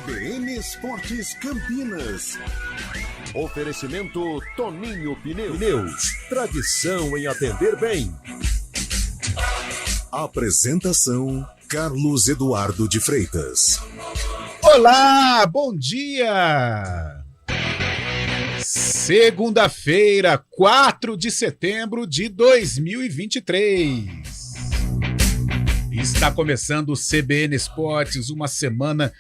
CBN Esportes Campinas. Oferecimento Toninho Pneus. Tradição em atender bem. Apresentação Carlos Eduardo de Freitas. Olá, bom dia! Segunda-feira, 4 de setembro de 2023. Está começando o CBN Esportes, uma semana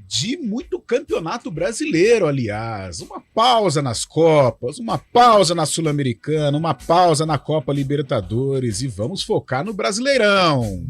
de muito campeonato brasileiro, aliás. Uma pausa nas Copas, uma pausa na Sul-Americana, uma pausa na Copa Libertadores e vamos focar no Brasileirão.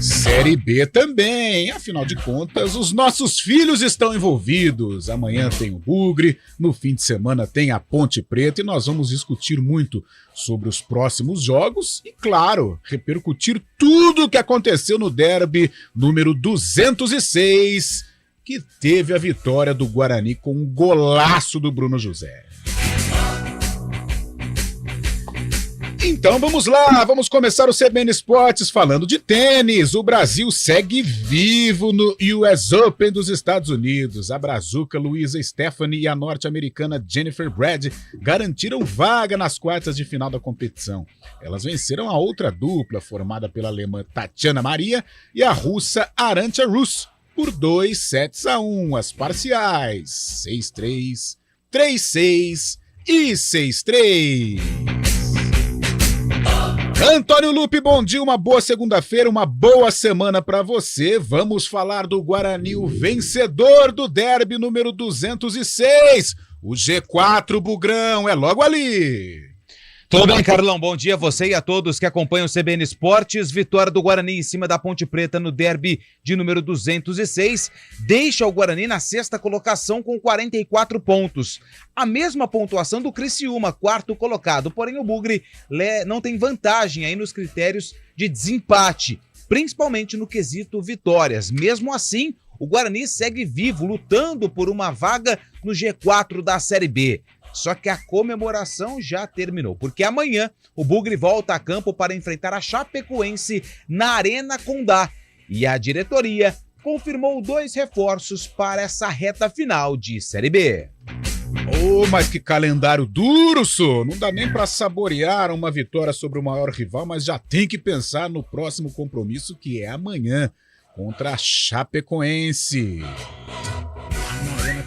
Série B também, afinal de contas, os nossos filhos estão envolvidos. Amanhã tem o Bugre, no fim de semana tem a Ponte Preta e nós vamos discutir muito sobre os próximos jogos e, claro, repercutir tudo o que aconteceu no derby número 206, que teve a vitória do Guarani com um golaço do Bruno José. Então vamos lá, vamos começar o CBN Esportes falando de tênis. O Brasil segue vivo no US Open dos Estados Unidos. A brazuca Luisa Stephanie e a norte-americana Jennifer Brad garantiram vaga nas quartas de final da competição. Elas venceram a outra dupla, formada pela alemã Tatiana Maria e a russa Arantxa Rus, por 2-1. As parciais 6-3, 3-6 e 6-3. Antônio Lupe, bom dia, uma boa segunda-feira, uma boa semana para você. Vamos falar do Guarani, o vencedor do derby número 206. O G4 Bugrão é logo ali. Tudo bem, Carlão? Bom dia a você e a todos que acompanham o CBN Esportes. Vitória do Guarani em cima da Ponte Preta no derby de número 206. Deixa o Guarani na sexta colocação com 44 pontos. A mesma pontuação do Criciúma, quarto colocado. Porém, o Bugre não tem vantagem aí nos critérios de desempate, principalmente no quesito vitórias. Mesmo assim, o Guarani segue vivo, lutando por uma vaga no G4 da Série B. Só que a comemoração já terminou, porque amanhã o Bugre volta a campo para enfrentar a Chapecoense na Arena Condá. E a diretoria confirmou 2 reforços para essa reta final de Série B. Oh, mas que calendário duro, só! Não dá nem para saborear uma vitória sobre o maior rival, mas já tem que pensar no próximo compromisso, que é amanhã, contra a Chapecoense.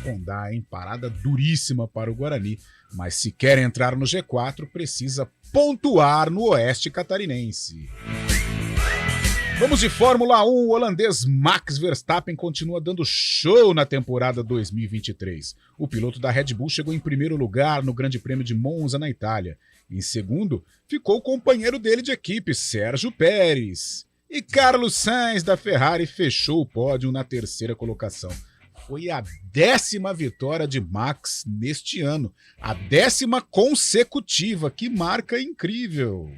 Condá, hein? Parada duríssima para o Guarani, mas se quer entrar no G4, precisa pontuar no Oeste Catarinense. Vamos de Fórmula 1, o holandês Max Verstappen continua dando show na temporada 2023. O piloto da Red Bull chegou em primeiro lugar no Grande Prêmio de Monza, na Itália. Em segundo, ficou o companheiro dele de equipe, Sérgio Pérez. E Carlos Sainz, da Ferrari, fechou o pódio na terceira colocação. Foi a 10ª vitória de Max neste ano, a 10ª consecutiva, que marca incrível.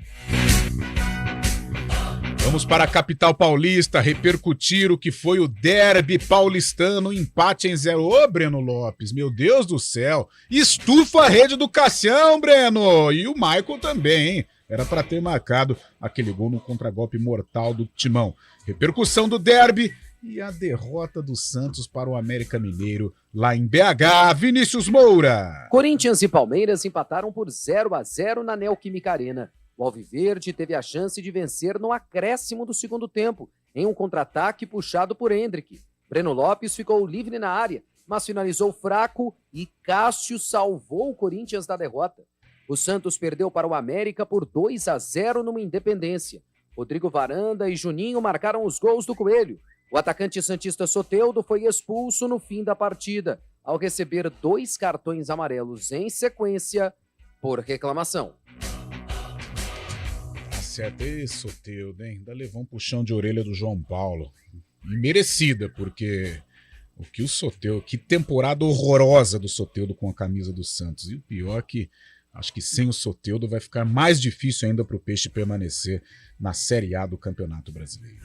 Vamos para a capital paulista repercutir o que foi o derby paulistano, empate em 0. Ô, Breno Lopes, meu Deus do céu, estufa a rede do Cassião, Breno, e o Michael também, hein? Era para ter marcado aquele gol no contragolpe mortal do Timão. Repercussão do derby e a derrota do Santos para o América Mineiro lá em BH. Vinícius Moura. Corinthians e Palmeiras empataram por 0-0 na Neoquímica Arena. O Alviverde teve a chance de vencer no acréscimo do segundo tempo, em um contra-ataque puxado por Hendrick. Breno Lopes ficou livre na área, mas finalizou fraco e Cássio salvou o Corinthians da derrota. O Santos perdeu para o América por 2-0 numa Independência. Rodrigo Varanda e Juninho marcaram os gols do Coelho. O atacante santista Soteldo foi expulso no fim da partida, ao receber 2 cartões amarelos em sequência por reclamação. Tá certo, Soteldo, hein? Ainda levou um puxão de orelha do João Paulo. E merecida, porque que temporada horrorosa do Soteldo com a camisa do Santos. E o pior é que acho que sem o Soteldo vai ficar mais difícil ainda para o Peixe permanecer na Série A do Campeonato Brasileiro.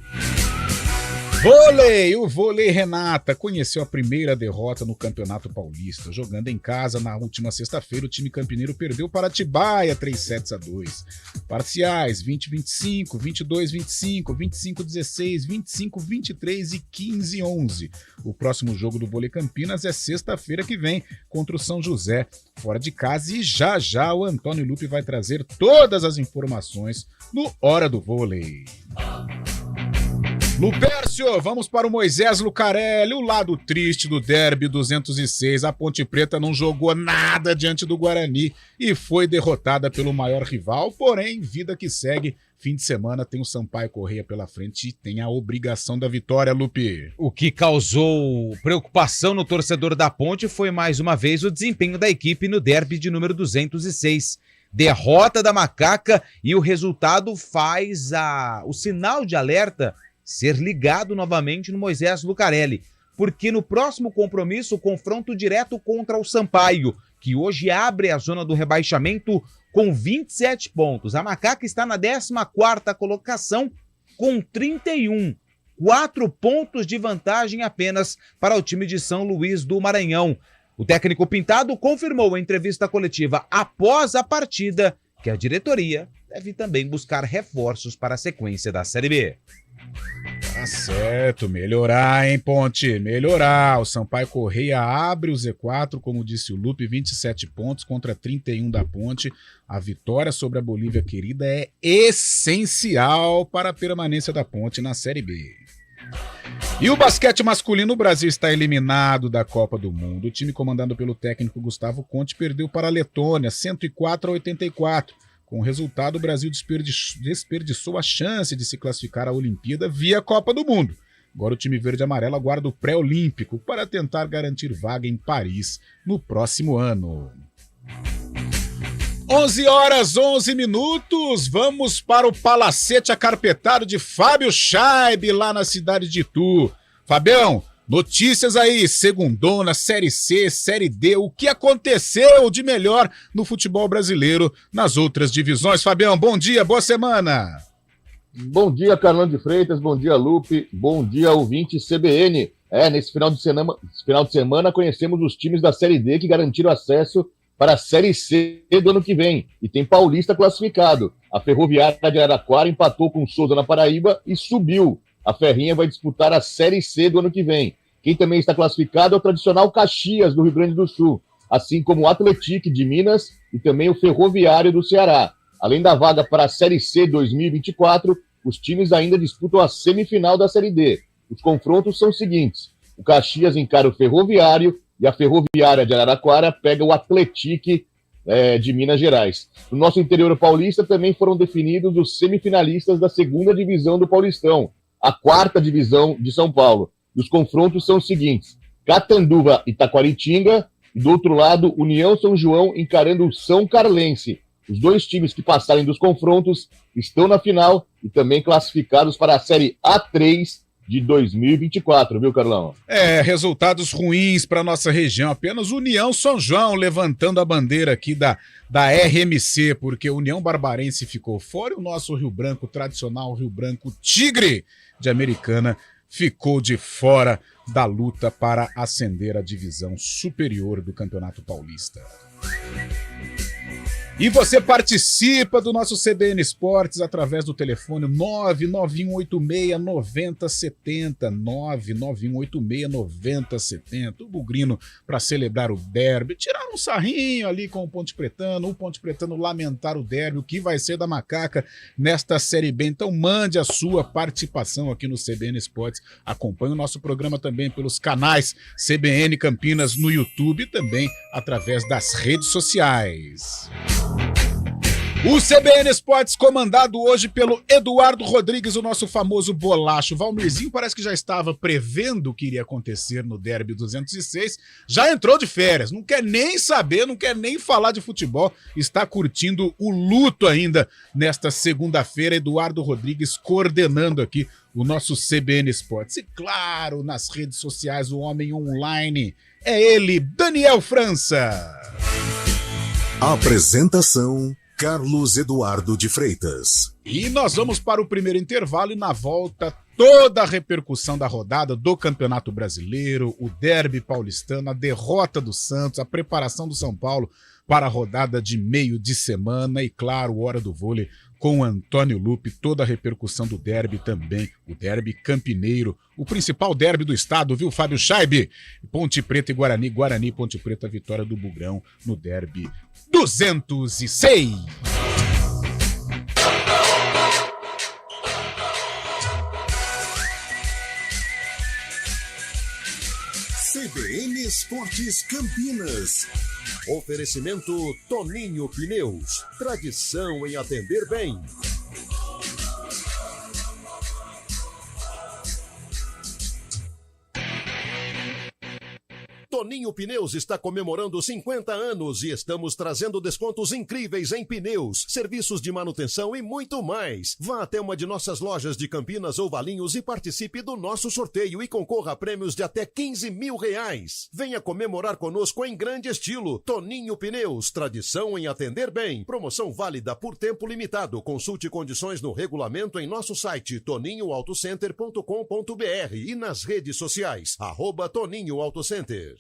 Vôlei! O Vôlei Renata conheceu a primeira derrota no Campeonato Paulista. Jogando em casa na última sexta-feira, o time campineiro perdeu para Atibaia 3-2. Parciais 20-25, 22-25, 25-16, 25-23 e 15-11. O próximo jogo do Vôlei Campinas é sexta-feira que vem contra o São José, fora de casa. E já o Antônio Lupe vai trazer todas as informações no Hora do Vôlei. Lupércio, vamos para o Moisés Lucarelli, o lado triste do Derby 206. A Ponte Preta não jogou nada diante do Guarani e foi derrotada pelo maior rival, porém, vida que segue. Fim de semana tem o Sampaio Corrêa pela frente e tem a obrigação da vitória, Lupe. O que causou preocupação no torcedor da Ponte foi mais uma vez o desempenho da equipe no Derby de número 206. Derrota da Macaca e o resultado faz o sinal de alerta ser ligado novamente no Moisés Lucarelli, porque no próximo compromisso, o confronto direto contra o Sampaio, que hoje abre a zona do rebaixamento com 27 pontos. A Macaca está na 14ª colocação com 31, 4 pontos de vantagem apenas para o time de São Luís do Maranhão. O técnico Pintado confirmou em entrevista coletiva após a partida que a diretoria deve também buscar reforços para a sequência da Série B. Tá certo, melhorar, hein, Ponte? Melhorar. O Sampaio Corrêa abre o Z4, como disse o Lupe, 27 pontos contra 31 da Ponte. A vitória sobre a Bolívia querida é essencial para a permanência da Ponte na Série B. E o basquete masculino, o Brasil está eliminado da Copa do Mundo. O time comandado pelo técnico Gustavo Conte perdeu para a Letônia, 104-84. Com o resultado, o Brasil desperdiçou a chance de se classificar à Olimpíada via Copa do Mundo. Agora o time verde e amarelo aguarda o pré-olímpico para tentar garantir vaga em Paris no próximo ano. 11h11, vamos para o palacete acarpetado de Fábio Chaib, lá na cidade de Itu. Fabião, notícias aí, segundona, Série C, Série D, o que aconteceu de melhor no futebol brasileiro nas outras divisões? Fabião, bom dia, boa semana. Bom dia, Carlão de Freitas, bom dia, Lupe, bom dia, ouvinte CBN. Nesse final de semana conhecemos os times da Série D que garantiram acesso para a Série C do ano que vem. E tem Paulista classificado. A Ferroviária de Araraquara empatou com o Souza na Paraíba e subiu. A Ferrinha vai disputar a Série C do ano que vem. Quem também está classificado é o tradicional Caxias, do Rio Grande do Sul, assim como o Atlético de Minas e também o Ferroviário do Ceará. Além da vaga para a Série C 2024, os times ainda disputam a semifinal da Série D. Os confrontos são os seguintes: o Caxias encara o Ferroviário e a Ferroviária de Araraquara pega o Atlético de Minas Gerais. No nosso interior paulista também foram definidos os semifinalistas da segunda divisão do Paulistão, a 4ª divisão de São Paulo. E os confrontos são os seguintes: Catanduva e Taquaritinga, e do outro lado, União São João encarando o São Carlense. Os dois times que passarem dos confrontos estão na final e também classificados para a Série A3 de 2024, viu, Carlão? Resultados ruins para nossa região. Apenas União São João levantando a bandeira aqui da RMC, porque União Barbarense ficou fora e o nosso Rio Branco, tradicional Rio Branco Tigre de Americana, ficou de fora da luta para ascender à divisão superior do Campeonato Paulista. E você participa do nosso CBN Esportes através do telefone 99186-9070, 99186-9070. O Bugrino para celebrar o derby, tirar um sarrinho ali com o Ponte Pretano lamentar o derby, o que vai ser da Macaca nesta Série B. Então mande a sua participação aqui no CBN Esportes. Acompanhe o nosso programa também pelos canais CBN Campinas no YouTube e também através das redes sociais. O CBN Esportes comandado hoje pelo Eduardo Rodrigues, o nosso famoso bolacho. Valmirzinho parece que já estava prevendo o que iria acontecer no Derby 206, já entrou de férias, não quer nem saber, não quer nem falar de futebol, está curtindo o luto ainda nesta segunda-feira. Eduardo Rodrigues coordenando aqui o nosso CBN Esportes. E claro, nas redes sociais, o homem online é ele, Daniel França. Apresentação Carlos Eduardo de Freitas. E nós vamos para o primeiro intervalo e na volta toda a repercussão da rodada do Campeonato Brasileiro, o derby paulistano, a derrota do Santos, a preparação do São Paulo para a rodada de meio de semana e, claro, Hora do Vôlei com o Antônio Lupe, toda a repercussão do derby também, o derby campineiro, o principal derby do estado, viu, Fábio Scheibe? Ponte Preta e Guarani, Guarani e Ponte Preta, vitória do Bugrão no derby 206. CBN Esportes Campinas. Oferecimento Toninho Pneus. Tradição em atender bem. Toninho Pneus está comemorando 50 anos e estamos trazendo descontos incríveis em pneus, serviços de manutenção e muito mais. Vá até uma de nossas lojas de Campinas ou Valinhos e participe do nosso sorteio e concorra a prêmios de até R$15 mil. Venha comemorar conosco em grande estilo. Toninho Pneus, tradição em atender bem. Promoção válida por tempo limitado. Consulte condições no regulamento em nosso site toninhoautocenter.com.br e nas redes sociais, @Toninho Autocenter.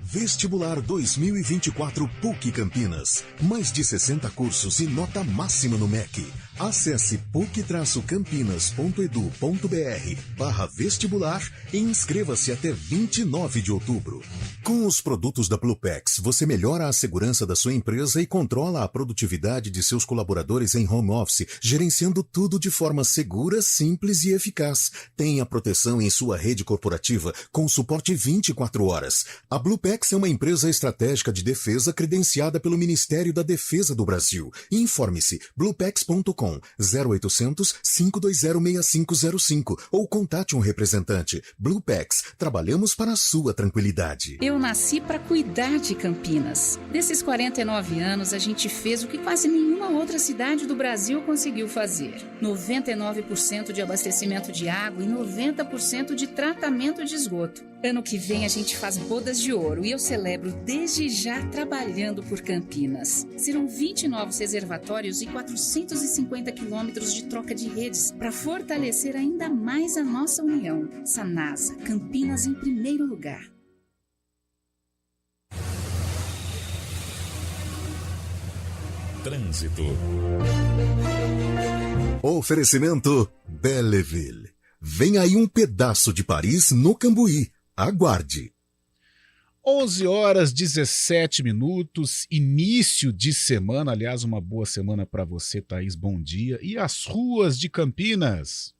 Vestibular 2024 PUC Campinas. Mais de 60 cursos e nota máxima no MEC. Acesse puc-campinas.edu.br/vestibular e inscreva-se até 29 de outubro. Com os produtos da Bluepex, você melhora a segurança da sua empresa e controla a produtividade de seus colaboradores em home office, gerenciando tudo de forma segura, simples e eficaz. Tenha proteção em sua rede corporativa com suporte 24 horas. A Bluepex é uma empresa estratégica de defesa credenciada pelo Ministério da Defesa do Brasil. Informe-se bluepex.com 0800 520 6505 ou contate um representante. Bluepex, trabalhamos para a sua tranquilidade. Eu nasci para cuidar de Campinas. Nesses 49 anos, a gente fez o que quase nenhuma outra cidade do Brasil conseguiu fazer. 99% de abastecimento de água e 90% de tratamento de esgoto. Ano que vem a gente faz bodas de ouro e eu celebro desde já trabalhando por Campinas. Serão 20 novos reservatórios e 450 quilômetros de troca de redes para fortalecer ainda mais a nossa união. Sanasa, Campinas em primeiro lugar. Trânsito. Oferecimento Belleville. Vem aí um pedaço de Paris no Cambuí. Aguarde. 11h17, início de semana, aliás, uma boa semana para você, Thaís, bom dia. E as ruas de Campinas?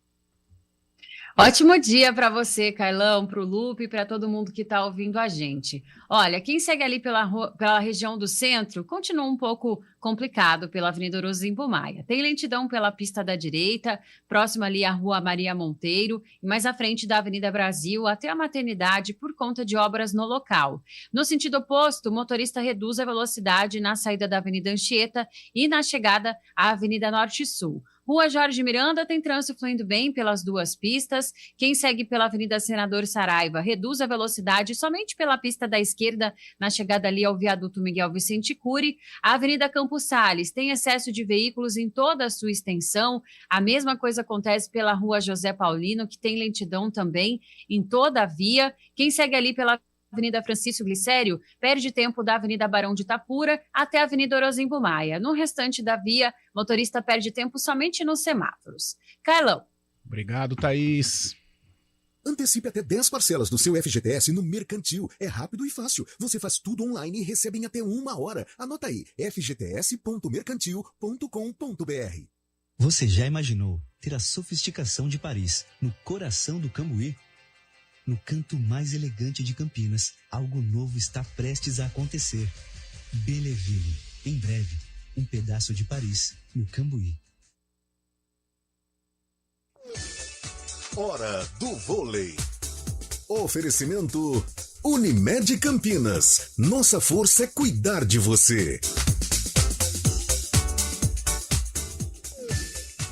Ótimo dia para você, Carlão, para o Lupe e para todo mundo que está ouvindo a gente. Olha, quem segue ali pela região do centro, continua um pouco complicado pela Avenida Orozimbo Maia. Tem lentidão pela pista da direita, próxima ali à Rua Maria Monteiro, e mais à frente da Avenida Brasil até a Maternidade por conta de obras no local. No sentido oposto, o motorista reduz a velocidade na saída da Avenida Anchieta e na chegada à Avenida Norte Sul. Rua Jorge Miranda tem trânsito fluindo bem pelas duas pistas. Quem segue pela Avenida Senador Saraiva reduz a velocidade somente pela pista da esquerda na chegada ali ao viaduto Miguel Vicente Cury. A Avenida Campos Sales tem excesso de veículos em toda a sua extensão. A mesma coisa acontece pela Rua José Paulino, que tem lentidão também em toda a via. Quem segue ali pela Avenida Francisco Glicério perde tempo da Avenida Barão de Itapura até a Avenida Orozimbo Maia. No restante da via, motorista perde tempo somente nos semáforos. Carlão. Obrigado, Thaís. Antecipe até 10 parcelas do seu FGTS no Mercantil. É rápido e fácil. Você faz tudo online e recebe em até 1 hora. Anota aí, fgts.mercantil.com.br. Você já imaginou ter a sofisticação de Paris no coração do Cambuí? No canto mais elegante de Campinas, algo novo está prestes a acontecer. Belleville, em breve, um pedaço de Paris, no Cambuí. Hora do Vôlei. Oferecimento Unimed Campinas. Nossa força é cuidar de você.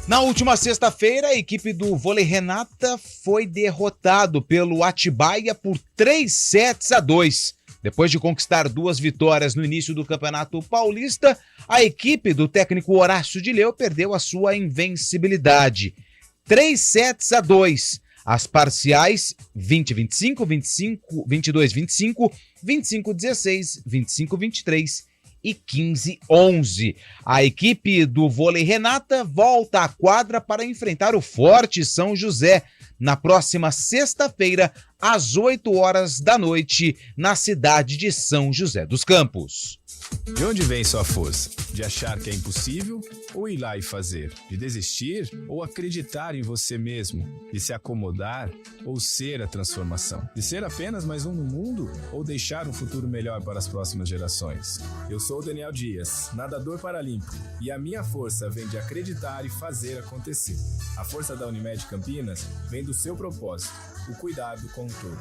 Na última sexta-feira, a equipe do Vôlei Renata foi derrotado pelo Atibaia por 3-2. Depois de conquistar 2 vitórias no início do Campeonato Paulista, a equipe do técnico Horácio de Leu perdeu a sua invencibilidade. 3-2. As parciais 20-25, 22-25, 25-16, 25-23 e 15-11. A equipe do vôlei Renata volta à quadra para enfrentar o Forte São José na próxima sexta-feira, às 8h, na cidade de São José dos Campos. De onde vem sua força? De achar que é impossível ou ir lá e fazer? De desistir ou acreditar em você mesmo? De se acomodar ou ser a transformação? De ser apenas mais um no mundo ou deixar um futuro melhor para as próximas gerações? Eu sou o Daniel Dias, nadador paralímpico, e a minha força vem de acreditar e fazer acontecer. A força da Unimed Campinas vem do seu propósito, o cuidado com o todo.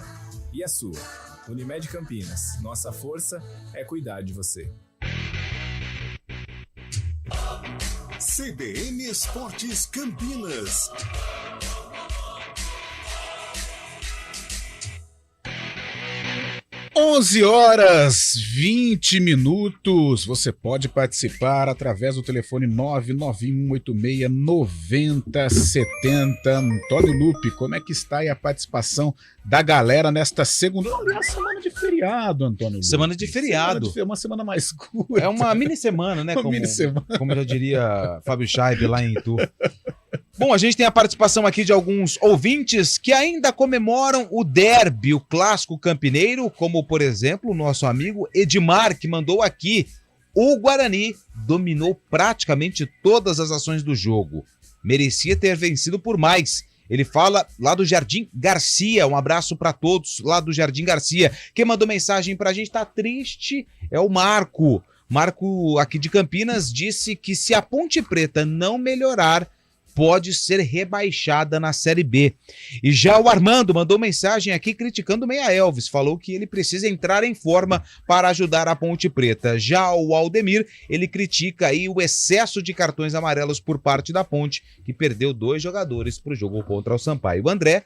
E a sua? Unimed Campinas, nossa força é cuidar de você. CBN Esportes Campinas. 11h20. Você pode participar através do telefone 991869070. Antônio Lupe, como é que está aí a participação da galera nesta segunda? Aliás, semana de feriado, Antônio Lupe. Semana de feriado. Uma semana mais curta. É uma mini semana, né? Mini semana. Como já diria Fábio Scheibe lá em Itu. Bom, a gente tem a participação aqui de alguns ouvintes que ainda comemoram o derby, o clássico campineiro, como, por exemplo, o nosso amigo Edmar, que mandou aqui: o Guarani dominou praticamente todas as ações do jogo. Merecia ter vencido por mais. Ele fala lá do Jardim Garcia. Um abraço para todos lá do Jardim Garcia. Quem mandou mensagem pra gente tá triste é o Marco. Marco, aqui de Campinas, disse que se a Ponte Preta não melhorar, pode ser rebaixada na Série B. E já o Armando mandou mensagem aqui criticando o Meia Elvis, falou que ele precisa entrar em forma para ajudar a Ponte Preta. Já o Aldemir, ele critica aí o excesso de cartões amarelos por parte da Ponte, que perdeu 2 jogadores para o jogo contra o Sampaio. O André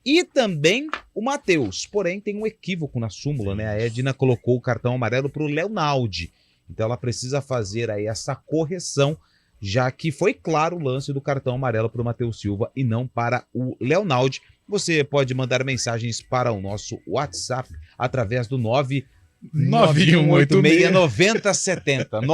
e também o Matheus, porém tem um equívoco na súmula, né? A Edna colocou o cartão amarelo para o Leonaldi, então ela precisa fazer aí essa correção, já que foi claro o lance do cartão amarelo para o Matheus Silva e não para o Leonaldi. Você pode mandar mensagens para o nosso WhatsApp através do 991869070.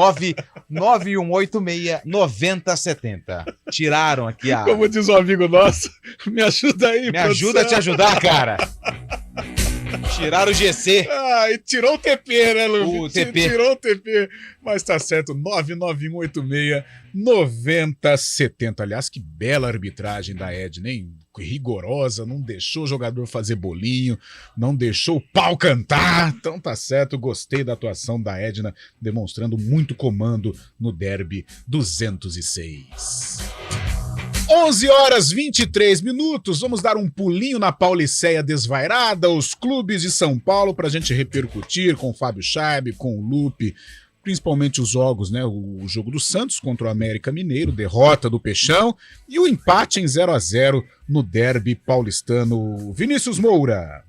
991869070. Tiraram aqui a... Como diz um amigo nosso, me ajuda aí, Me ajuda a te ajudar, cara. Tiraram o GC. Ah, e tirou o TP, né, Lu? O TP. Tirou o TP. Mas tá certo, 991869070. Aliás, que bela arbitragem da Edna, hein? Rigorosa, não deixou o jogador fazer bolinho, não deixou o pau cantar. Então tá certo, gostei da atuação da Edna, demonstrando muito comando no derby 206. 11h23. Vamos dar um pulinho na Pauliceia desvairada, os clubes de São Paulo, para a gente repercutir com o Fábio Scheibe, com o Lupe, principalmente os jogos, né? O jogo do Santos contra o América Mineiro, derrota do Peixão, e o empate em 0-0 no derby paulistano. Vinícius Moura.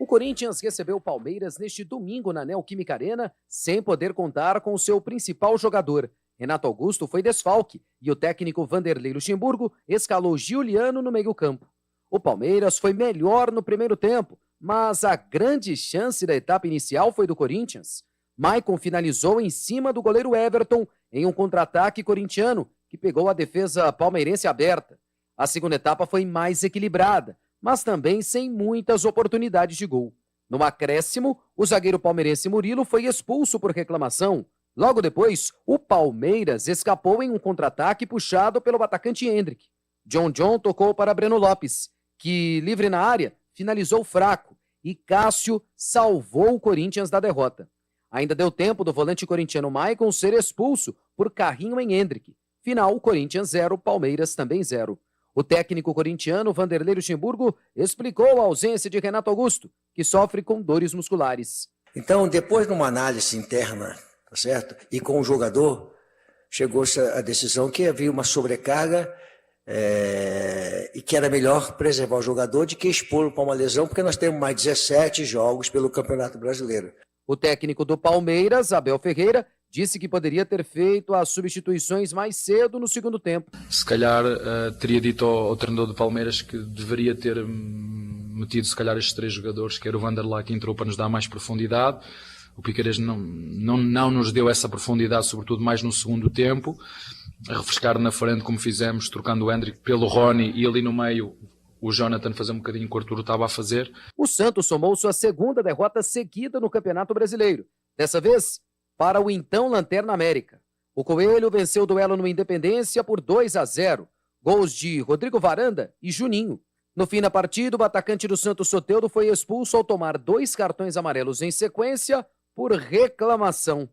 O Corinthians recebeu o Palmeiras neste domingo na Neoquímica Arena, sem poder contar com o seu principal jogador. Renato Augusto foi desfalque e o técnico Vanderlei Luxemburgo escalou Giuliano no meio-campo. O Palmeiras foi melhor no primeiro tempo, mas a grande chance da etapa inicial foi do Corinthians. Maicon finalizou em cima do goleiro Everton em um contra-ataque corintiano, que pegou a defesa palmeirense aberta. A segunda etapa foi mais equilibrada, mas também sem muitas oportunidades de gol. No acréscimo, o zagueiro palmeirense Murilo foi expulso por reclamação. Logo depois, o Palmeiras escapou em um contra-ataque puxado pelo atacante Hendrick. John tocou para Breno Lopes, que, livre na área, finalizou fraco, e Cássio salvou o Corinthians da derrota. Ainda deu tempo do volante corintiano Maicon ser expulso por carrinho em Hendrick. Final, Corinthians 0, Palmeiras também 0. O técnico corintiano Vanderlei Luxemburgo explicou a ausência de Renato Augusto, que sofre com dores musculares. Então, depois de uma análise interna, tá certo? E com o jogador, chegou-se a decisão que havia uma sobrecarga e que era melhor preservar o jogador de que expor para uma lesão, porque nós temos mais 17 jogos pelo Campeonato Brasileiro. O técnico do Palmeiras, Abel Ferreira, disse que poderia ter feito as substituições mais cedo no segundo tempo. Se calhar teria dito ao treinador do Palmeiras que deveria ter metido se calhar estes 3 jogadores, que era o Vanderlei, que entrou para nos dar mais profundidade. O Piqueires não nos deu essa profundidade, sobretudo mais no segundo tempo. A refrescar na frente, como fizemos, trocando o Hendrick pelo Rony, e ali no meio o Jonathan fazer um bocadinho que o Arturo estava a fazer. O Santos somou sua segunda derrota seguida no Campeonato Brasileiro. Dessa vez, para o então Lanterna América. O Coelho venceu o duelo no Independência por 2-0. Gols de Rodrigo Varanda e Juninho. No fim da partida, o atacante do Santos, Soteldo, foi expulso ao tomar 2 cartões amarelos em sequência por reclamação.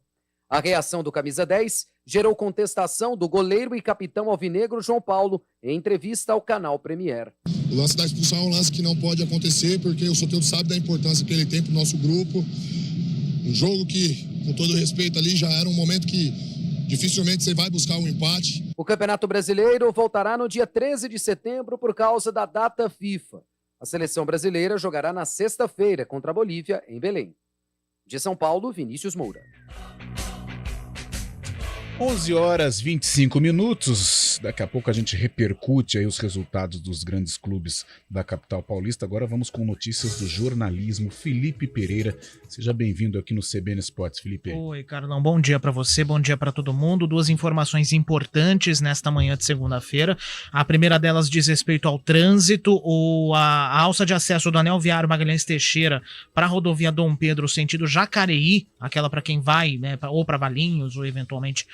A reação do camisa 10 gerou contestação do goleiro e capitão alvinegro João Paulo em entrevista ao canal Premier. O lance da expulsão é um lance que não pode acontecer, porque o Soteldo sabe da importância que ele tem para o nosso grupo. Um jogo que, com todo respeito ali, já era um momento que dificilmente você vai buscar um empate. O Campeonato Brasileiro voltará no dia 13 de setembro por causa da data FIFA. A seleção brasileira jogará na sexta-feira contra a Bolívia, em Belém. De São Paulo, Vinícius Moura. 11h25. Daqui a pouco a gente repercute aí os resultados dos grandes clubes da capital paulista. Agora vamos com notícias do jornalismo. Felipe Pereira, seja bem-vindo aqui no CBN Esportes, Felipe. Oi, Carlão, bom dia para você, bom dia para todo mundo. 2 informações importantes nesta manhã de segunda-feira. A primeira delas diz respeito ao trânsito. A alça de acesso do Anel Viário Magalhães Teixeira para a rodovia Dom Pedro, sentido Jacareí, aquela para quem vai, né, ou para Valinhos ou eventualmente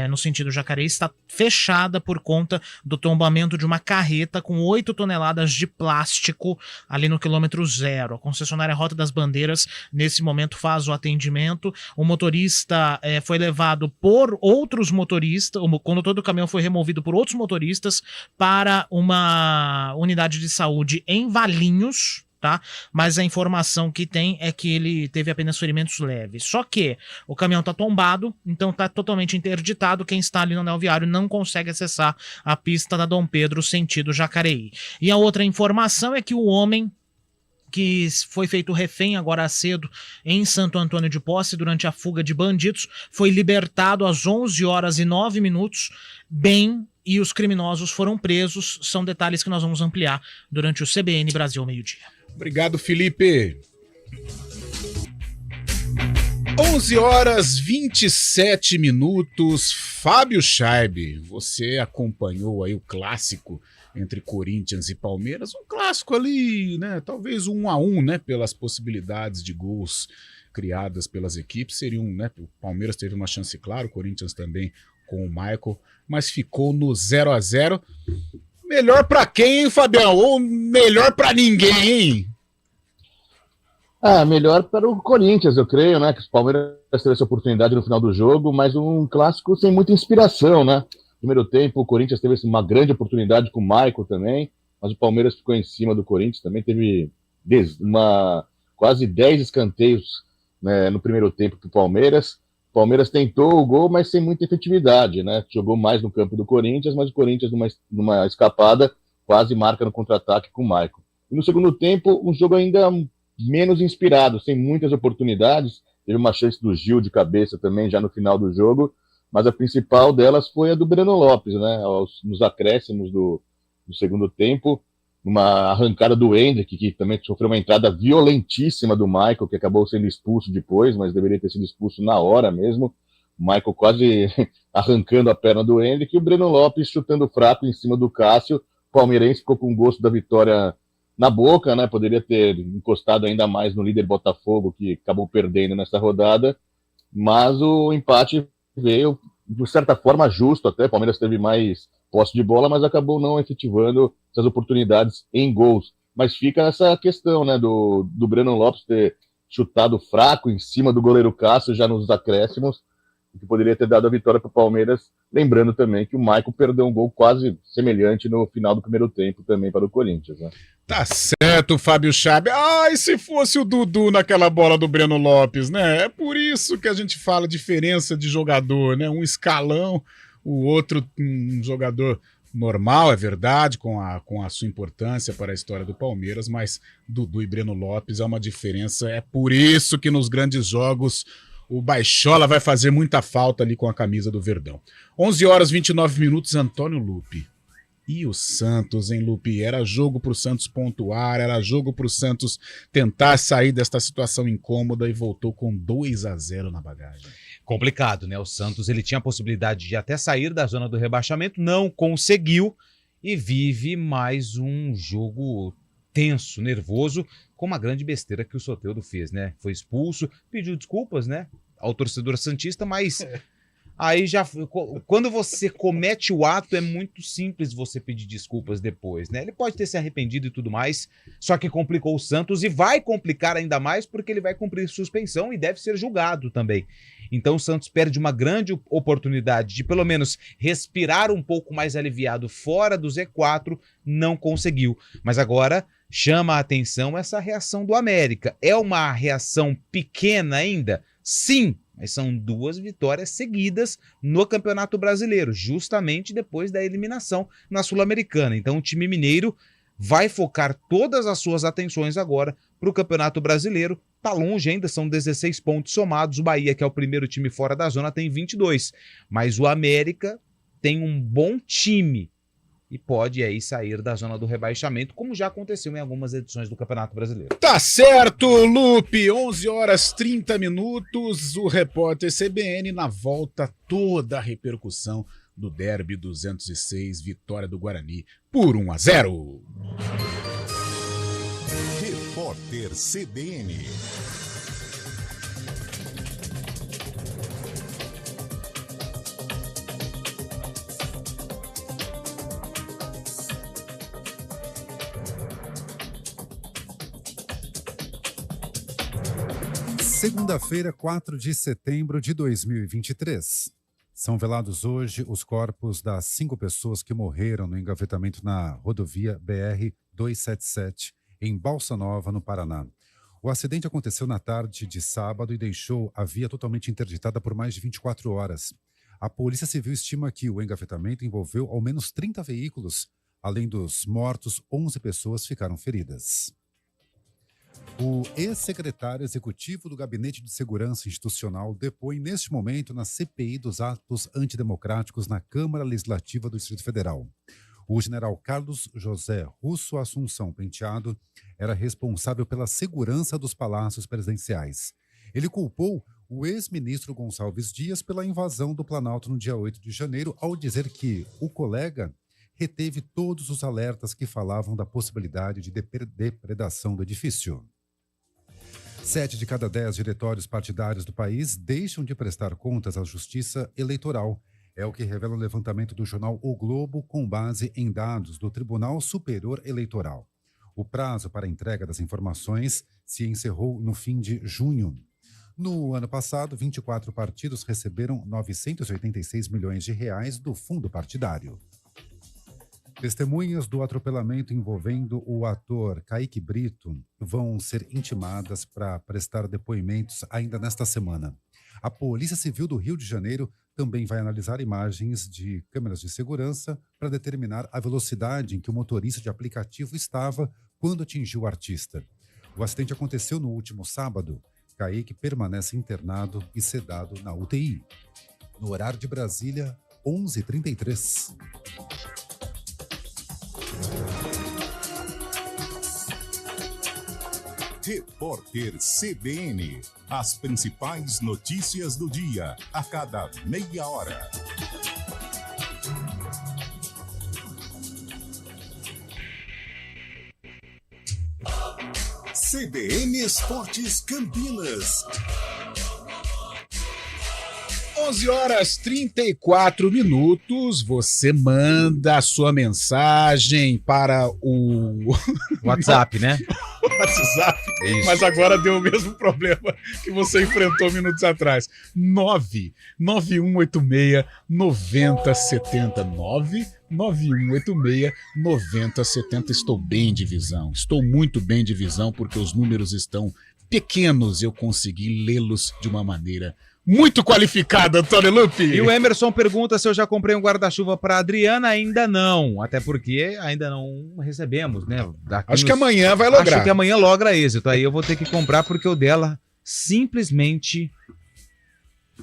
no sentido Jacareí, está fechada por conta do tombamento de uma carreta com 8 toneladas de plástico ali no quilômetro 0. A concessionária Rota das Bandeiras, nesse momento, faz o atendimento. O motorista foi levado por outros motoristas, o condutor do caminhão foi removido por outros motoristas para uma unidade de saúde em Valinhos, tá? Mas a informação que tem é que ele teve apenas ferimentos leves. Só que o caminhão tá tombado, então tá totalmente interditado. Quem está ali no anel viário não consegue acessar a pista da Dom Pedro, sentido Jacareí. E a outra informação é que o homem que foi feito refém agora cedo em Santo Antônio de Posse durante a fuga de bandidos, foi libertado às 11h09, bem, e os criminosos foram presos. São detalhes que nós vamos ampliar durante o CBN Brasil ao meio-dia. Obrigado, Felipe. 11h27. Fábio Scheib, você acompanhou aí o clássico entre Corinthians e Palmeiras, um clássico ali, né? Talvez 1-1, né? Pelas possibilidades de gols criadas pelas equipes, seriam, né? O Palmeiras teve uma chance, claro, o Corinthians também com o Michael, mas ficou no 0-0. Melhor pra quem, hein, Fabião? Ou melhor pra ninguém, hein? Melhor para o Corinthians, eu creio, né? Que o Palmeiras teve essa oportunidade no final do jogo, mas um clássico sem muita inspiração, né? Primeiro tempo, o Corinthians teve uma grande oportunidade com o Michael também, mas o Palmeiras ficou em cima do Corinthians também, teve quase 10 escanteios, né, no primeiro tempo para o Palmeiras. O Palmeiras tentou o gol, mas sem muita efetividade, né? Jogou mais no campo do Corinthians, mas o Corinthians, numa escapada, quase marca no contra-ataque com o Michael. E no segundo tempo, um jogo ainda menos inspirado, sem muitas oportunidades. Teve uma chance do Gil de cabeça também, já no final do jogo, mas a principal delas foi a do Breno Lopes, né? Nos acréscimos do segundo tempo, uma arrancada do Hendrick, que também sofreu uma entrada violentíssima do Michael, que acabou sendo expulso depois, mas deveria ter sido expulso na hora mesmo. O Michael quase arrancando a perna do Hendrick, e o Breno Lopes chutando fraco em cima do Cássio. O palmeirense ficou com o gosto da vitória na boca, né? Poderia ter encostado ainda mais no líder Botafogo, que acabou perdendo nessa rodada, mas o empate veio, de certa forma, justo até. O Palmeiras teve mais posse de bola, mas acabou não efetivando essas oportunidades em gols. Mas fica essa questão, né, do Breno Lopes ter chutado fraco em cima do goleiro Cássio já nos acréscimos, que poderia ter dado a vitória para o Palmeiras. Lembrando também que o Michael perdeu um gol quase semelhante no final do primeiro tempo também para o Corinthians, né? Tá certo, Fábio Scheib. Ai, se fosse o Dudu naquela bola do Breno Lopes, né? É por isso que a gente fala diferença de jogador, né? Um escalão, o outro um jogador normal, é verdade, com a sua importância para a história do Palmeiras, mas Dudu e Breno Lopes é uma diferença. É por isso que nos grandes jogos o Baixola vai fazer muita falta ali com a camisa do Verdão. 11h29, Antônio Lupi. E o Santos, hein, Lupi? Era jogo pro Santos pontuar, era jogo pro Santos tentar sair desta situação incômoda e voltou com 2-0 na bagagem. Complicado, né? O Santos ele tinha a possibilidade de até sair da zona do rebaixamento, não conseguiu e vive mais um jogo tenso, nervoso, com uma grande besteira que o Soteldo fez, né? Foi expulso, pediu desculpas, né, ao torcedor santista, mas aí já, quando você comete o ato, é muito simples você pedir desculpas depois, né? Ele pode ter se arrependido e tudo mais, só que complicou o Santos e vai complicar ainda mais porque ele vai cumprir suspensão e deve ser julgado também. Então o Santos perde uma grande oportunidade de pelo menos respirar um pouco mais aliviado fora do Z4, não conseguiu. Mas agora chama a atenção essa reação do América. É uma reação pequena ainda? Sim, mas são 2 vitórias seguidas no Campeonato Brasileiro, justamente depois da eliminação na Sul-Americana. Então o time mineiro vai focar todas as suas atenções agora para o Campeonato Brasileiro. Tá longe ainda, são 16 pontos somados. O Bahia, que é o primeiro time fora da zona, tem 22. Mas o América tem um bom time e pode aí sair da zona do rebaixamento, como já aconteceu em algumas edições do Campeonato Brasileiro. Tá certo, Lupe, 11h30, o repórter CBN na volta, toda a repercussão do Derby 206, vitória do Guarani por 1-0. Repórter CBN. Segunda-feira, 4 de setembro de 2023. São velados hoje os corpos das 5 pessoas que morreram no engavetamento na rodovia BR-277, em Balsa Nova, no Paraná. O acidente aconteceu na tarde de sábado e deixou a via totalmente interditada por mais de 24 horas. A Polícia Civil estima que o engavetamento envolveu ao menos 30 veículos. Além dos mortos, 11 pessoas ficaram feridas. O ex-secretário executivo do Gabinete de Segurança Institucional depõe neste momento na CPI dos atos antidemocráticos na Câmara Legislativa do Distrito Federal. O general Carlos José Russo Assunção Penteado era responsável pela segurança dos palácios presidenciais. Ele culpou o ex-ministro Gonçalves Dias pela invasão do Planalto no dia 8 de janeiro, ao dizer que o colega reteve todos os alertas que falavam da possibilidade de depredação do edifício. 7 de cada 10 diretórios partidários do país deixam de prestar contas à Justiça Eleitoral. É o que revela o levantamento do jornal O Globo com base em dados do Tribunal Superior Eleitoral. O prazo para a entrega das informações se encerrou no fim de junho. No ano passado, 24 partidos receberam 986 milhões de reais do fundo partidário. Testemunhas do atropelamento envolvendo o ator Kaique Brito vão ser intimadas para prestar depoimentos ainda nesta semana. A Polícia Civil do Rio de Janeiro também vai analisar imagens de câmeras de segurança para determinar a velocidade em que o motorista de aplicativo estava quando atingiu o artista. O acidente aconteceu no último sábado. Kaique permanece internado e sedado na UTI. No horário de Brasília, 11h33. Repórter CBN. As principais notícias do dia, a cada meia hora. CBN Esportes Campinas. 11h34, você manda a sua mensagem para o WhatsApp, né? WhatsApp, Isso. Mas agora deu o mesmo problema que você enfrentou minutos atrás. 99186-9070. 99186-9070. Estou bem de visão. Estou muito bem de visão porque os números estão pequenos eu consegui lê-los de uma maneira muito qualificada, Antônio Lupi. E o Emerson pergunta se eu já comprei um guarda-chuva para Adriana. Ainda não, até porque ainda não recebemos, né? Acho que amanhã vai lograr. Acho que amanhã logra êxito. Aí eu vou ter que comprar porque o dela simplesmente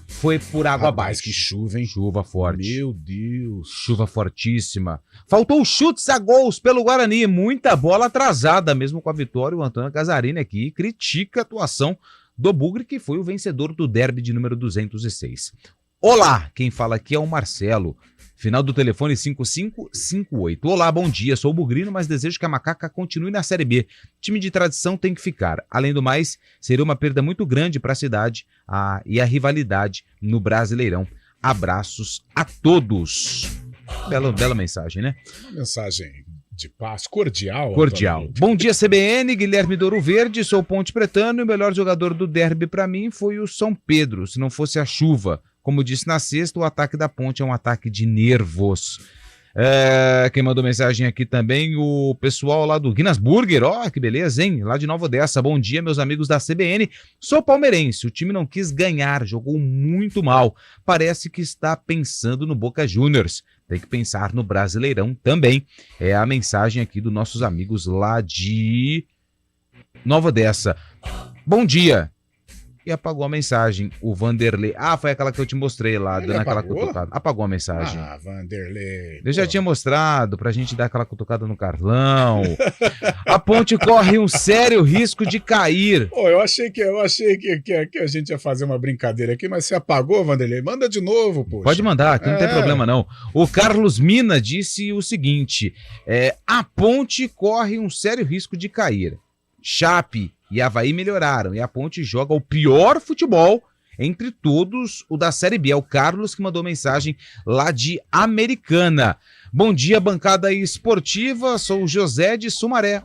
foi por água abaixo. Que chuva, hein? Chuva forte. Meu Deus. Chuva fortíssima. Faltou chutes a gols pelo Guarani. Muita bola atrasada, mesmo com a vitória. O Antônio Casarini aqui critica a atuação do Bugre, que foi o vencedor do derby de número 206. Olá, quem fala aqui é o Marcelo. Final do telefone 5558. Olá, bom dia, sou o Bugrino, mas desejo que a Macaca continue na Série B. Time de tradição tem que ficar. Além do mais, seria uma perda muito grande para a cidade e a rivalidade no Brasileirão. Abraços a todos. Bela mensagem, né? Uma mensagem de paz, cordial. Cordial. Bom dia, CBN, Guilherme Douro Verde, sou Ponte Pretano e o melhor jogador do derby para mim foi o São Pedro, se não fosse a chuva. Como disse na sexta, o ataque da Ponte é um ataque de nervos. Quem mandou mensagem aqui também, o pessoal lá do Guinness Burger, que beleza, hein? Lá de Nova Odessa. Bom dia, meus amigos da CBN. Sou palmeirense, o time não quis ganhar, jogou muito mal. Parece que está pensando no Boca Juniors. Tem que pensar no Brasileirão também. É a mensagem aqui dos nossos amigos lá de Nova Odessa. Bom dia. E apagou a mensagem, o Vanderlei. Foi aquela que eu te mostrei lá, dando aquela cutucada. Apagou a mensagem. Vanderlei. Eu já tinha mostrado pra gente dar aquela cutucada no Carlão. A Ponte corre um sério risco de cair. Eu achei que a gente ia fazer uma brincadeira aqui, mas você apagou, Vanderlei? Manda de novo, poxa. Pode mandar, aqui não tem problema não. O Carlos Mina disse o seguinte, a Ponte corre um sério risco de cair. Chape e Avaí melhoraram e a Ponte joga o pior futebol entre todos o da Série B. É o Carlos que mandou mensagem lá de Americana. Bom dia, bancada esportiva, sou o José de Sumaré.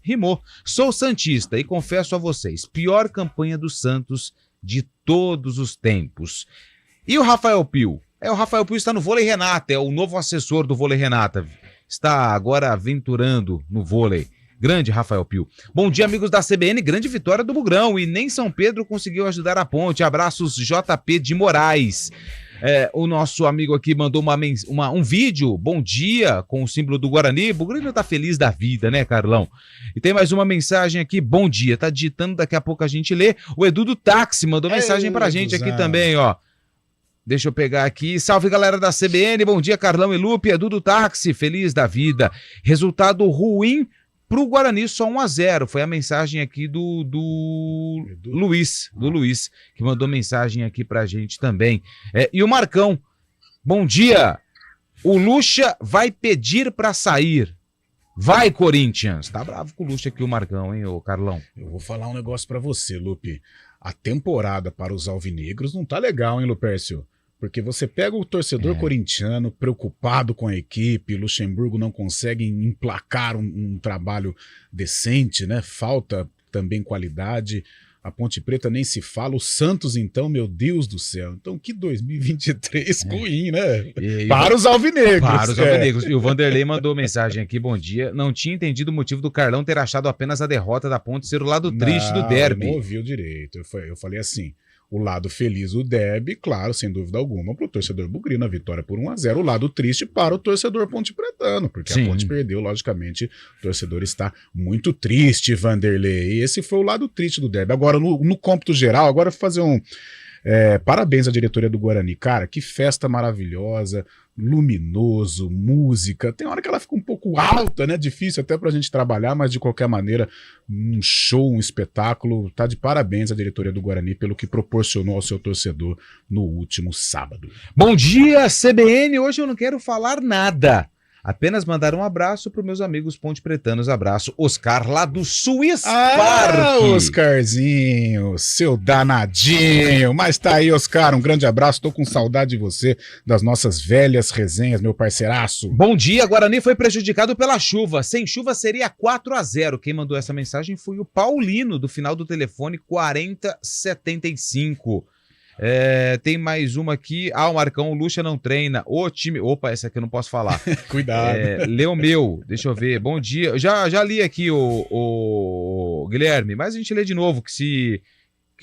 Rimou. Sou santista e confesso a vocês, pior campanha do Santos de todos os tempos. E o Rafael Pio? O Rafael Pio está no Vôlei Renata, é o novo assessor do Vôlei Renata. Está agora aventurando no vôlei. Grande Rafael Pio. Bom dia, amigos da CBN. Grande vitória do Bugrão e nem São Pedro conseguiu ajudar a Ponte. Abraços, JP de Moraes. O nosso amigo aqui mandou um vídeo, bom dia, com o símbolo do Guarani. O Bugrão tá feliz da vida, né, Carlão? E tem mais uma mensagem aqui, bom dia. Tá digitando, daqui a pouco a gente lê. O Edu do Táxi mandou mensagem pra gente aqui também, Deixa eu pegar aqui. Salve, galera da CBN. Bom dia, Carlão e Lupe. Edu do Táxi, feliz da vida. Resultado ruim pro Guarani, só 1-0. Foi a mensagem aqui do Luiz, que mandou mensagem aqui pra gente também. E o Marcão, bom dia. O Lucha vai pedir pra sair. Vai, Corinthians. Tá bravo com o Lucha aqui, o Marcão, hein, ô Carlão? Eu vou falar um negócio pra você, Lupe. A temporada para os alvinegros não tá legal, hein, Lupércio? Porque você pega o torcedor corintiano preocupado com a equipe, Luxemburgo não consegue emplacar um trabalho decente, né? Falta também qualidade. A Ponte Preta nem se fala. O Santos, então, meu Deus do céu. Então, que 2023 ruim, né? Para os alvinegros. Para os alvinegros. E o Vanderlei mandou mensagem aqui, bom dia. Não tinha entendido o motivo do Carlão ter achado apenas a derrota da Ponte ser o lado triste do derby. Não ouviu direito. Eu falei assim... O lado feliz, o derby, claro, sem dúvida alguma, para o torcedor bugrino, a vitória por 1-0. O lado triste para o torcedor ponte pretano, porque a Ponte perdeu, logicamente, o torcedor está muito triste, Vanderlei. E esse foi o lado triste do derby. Agora, no cômputo geral, agora eu vou fazer parabéns à diretoria do Guarani. Cara, que festa maravilhosa, luminoso, música. Tem hora que ela fica um pouco alta, né? Difícil até pra gente trabalhar, mas de qualquer maneira, um show, um espetáculo. Tá de parabéns à diretoria do Guarani pelo que proporcionou ao seu torcedor no último sábado. Bom dia, CBN. Hoje eu não quero falar nada. Apenas mandar um abraço para os meus amigos ponte pretanos. Abraço, Oscar, lá do Swiss Park. Oscarzinho, seu danadinho. Mas tá aí, Oscar, um grande abraço. Tô com saudade de você, das nossas velhas resenhas, meu parceiraço. Bom dia, Guarani foi prejudicado pela chuva. Sem chuva seria 4-0. Quem mandou essa mensagem foi o Paulino, do final do telefone 4075. Tem mais uma aqui. O Marcão, o Lucha não treina. O time... Opa, essa aqui eu não posso falar. Cuidado. Leu meu, deixa eu ver. Bom dia. Já li aqui o Guilherme, mas a gente lê de novo que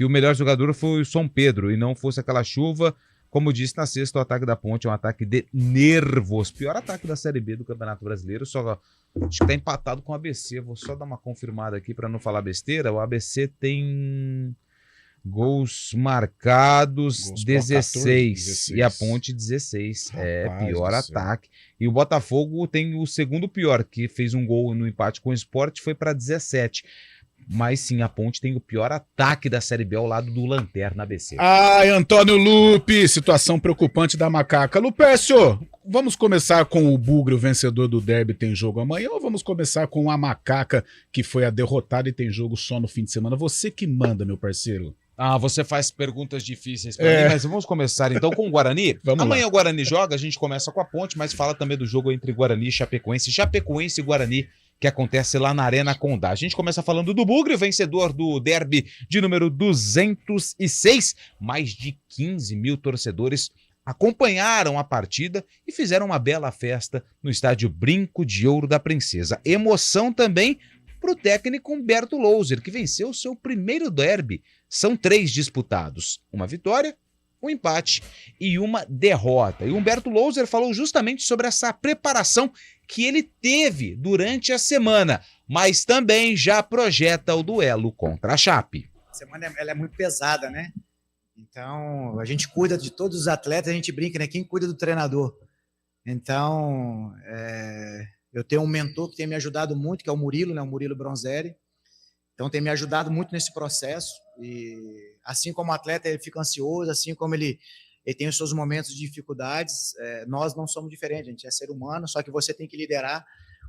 o melhor jogador foi o São Pedro e não fosse aquela chuva. Como disse na sexta, o ataque da Ponte é um ataque de nervos. Pior ataque da Série B do Campeonato Brasileiro. Só acho que tá empatado com o ABC. Vou só dar uma confirmada aqui para não falar besteira. O ABC tem gols marcados 16 e a Ponte 16. Rapaz, pior ataque. E o Botafogo tem o segundo pior, que fez um gol no empate com o Sport, foi para 17. Mas sim, a Ponte tem o pior ataque da Série B ao lado do Lanterna ABC. Ai, Antônio Lupe, situação preocupante da Macaca. Lupécio, vamos começar com o Bugre, o vencedor do derby, tem jogo amanhã, ou vamos começar com a Macaca, que foi a derrotada e tem jogo só no fim de semana? Você que manda, meu parceiro. Você faz perguntas difíceis para mim, mas vamos começar então com o Guarani. Amanhã lá. O Guarani joga, a gente começa com a Ponte, mas fala também do jogo entre Guarani e Chapecoense. Chapecoense e Guarani, que acontece lá na Arena Condá. A gente começa falando do Bugre, vencedor do derby de número 206. Mais de 15 mil torcedores acompanharam a partida e fizeram uma bela festa no estádio Brinco de Ouro da Princesa. Emoção também para o técnico Humberto Louser, que venceu seu primeiro derby. São 3 disputados, uma vitória, um empate e uma derrota. E Humberto Louser falou justamente sobre essa preparação que ele teve durante a semana, mas também já projeta o duelo contra a Chape. A semana ela é muito pesada, né? Então, a gente cuida de todos os atletas, a gente brinca, né? Quem cuida do treinador? Então, eu tenho um mentor que tem me ajudado muito, que é o Murilo, né? O Murilo Bronzeri. Então, tem me ajudado muito nesse processo. E assim como o atleta ele fica ansioso, assim como ele tem os seus momentos de dificuldades, nós não somos diferentes, a gente é ser humano, só que você tem que liderar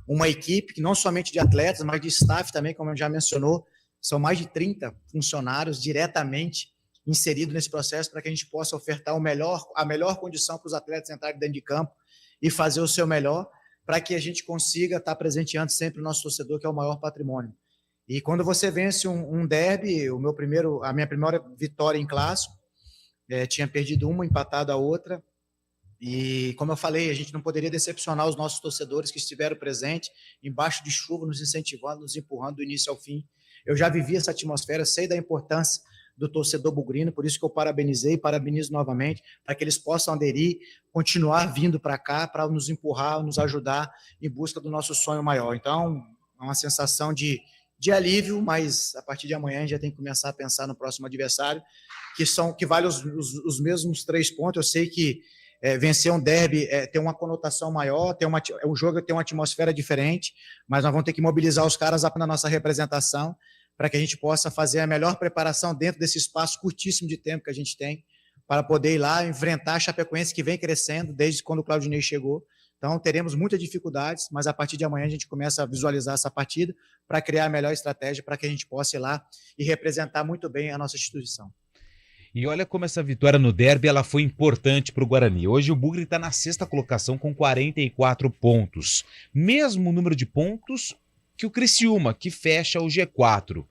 uma equipe, que não somente de atletas, mas de staff também, como já mencionou, são mais de 30 funcionários diretamente inseridos nesse processo para que a gente possa ofertar a melhor condição para os atletas entrarem dentro de campo e fazer o seu melhor, para que a gente consiga estar presenteando sempre o nosso torcedor, que é o maior patrimônio. E quando você vence um derby, a minha primeira vitória em clássico, tinha perdido uma, empatado a outra, e como eu falei, a gente não poderia decepcionar os nossos torcedores que estiveram presentes, embaixo de chuva, nos incentivando, nos empurrando do início ao fim. Eu já vivi essa atmosfera, sei da importância do torcedor bugrino, por isso que eu parabenizo novamente, para que eles possam aderir, continuar vindo para cá, para nos empurrar, nos ajudar em busca do nosso sonho maior. Então, é uma sensação de alívio, mas a partir de amanhã a gente já tem que começar a pensar no próximo adversário, que vale os mesmos 3 pontos. Eu sei que vencer um derby tem uma conotação maior, o jogo tem uma atmosfera diferente, mas nós vamos ter que mobilizar os caras na nossa representação para que a gente possa fazer a melhor preparação dentro desse espaço curtíssimo de tempo que a gente tem, para poder ir lá enfrentar a Chapecoense, que vem crescendo desde quando o Claudinei chegou. Então, teremos muitas dificuldades, mas a partir de amanhã a gente começa a visualizar essa partida para criar a melhor estratégia para que a gente possa ir lá e representar muito bem a nossa instituição. E olha como essa vitória no derby ela foi importante para o Guarani. Hoje o Bugre está na 6ª colocação com 44 pontos. Mesmo número de pontos que o Criciúma, que fecha o G4.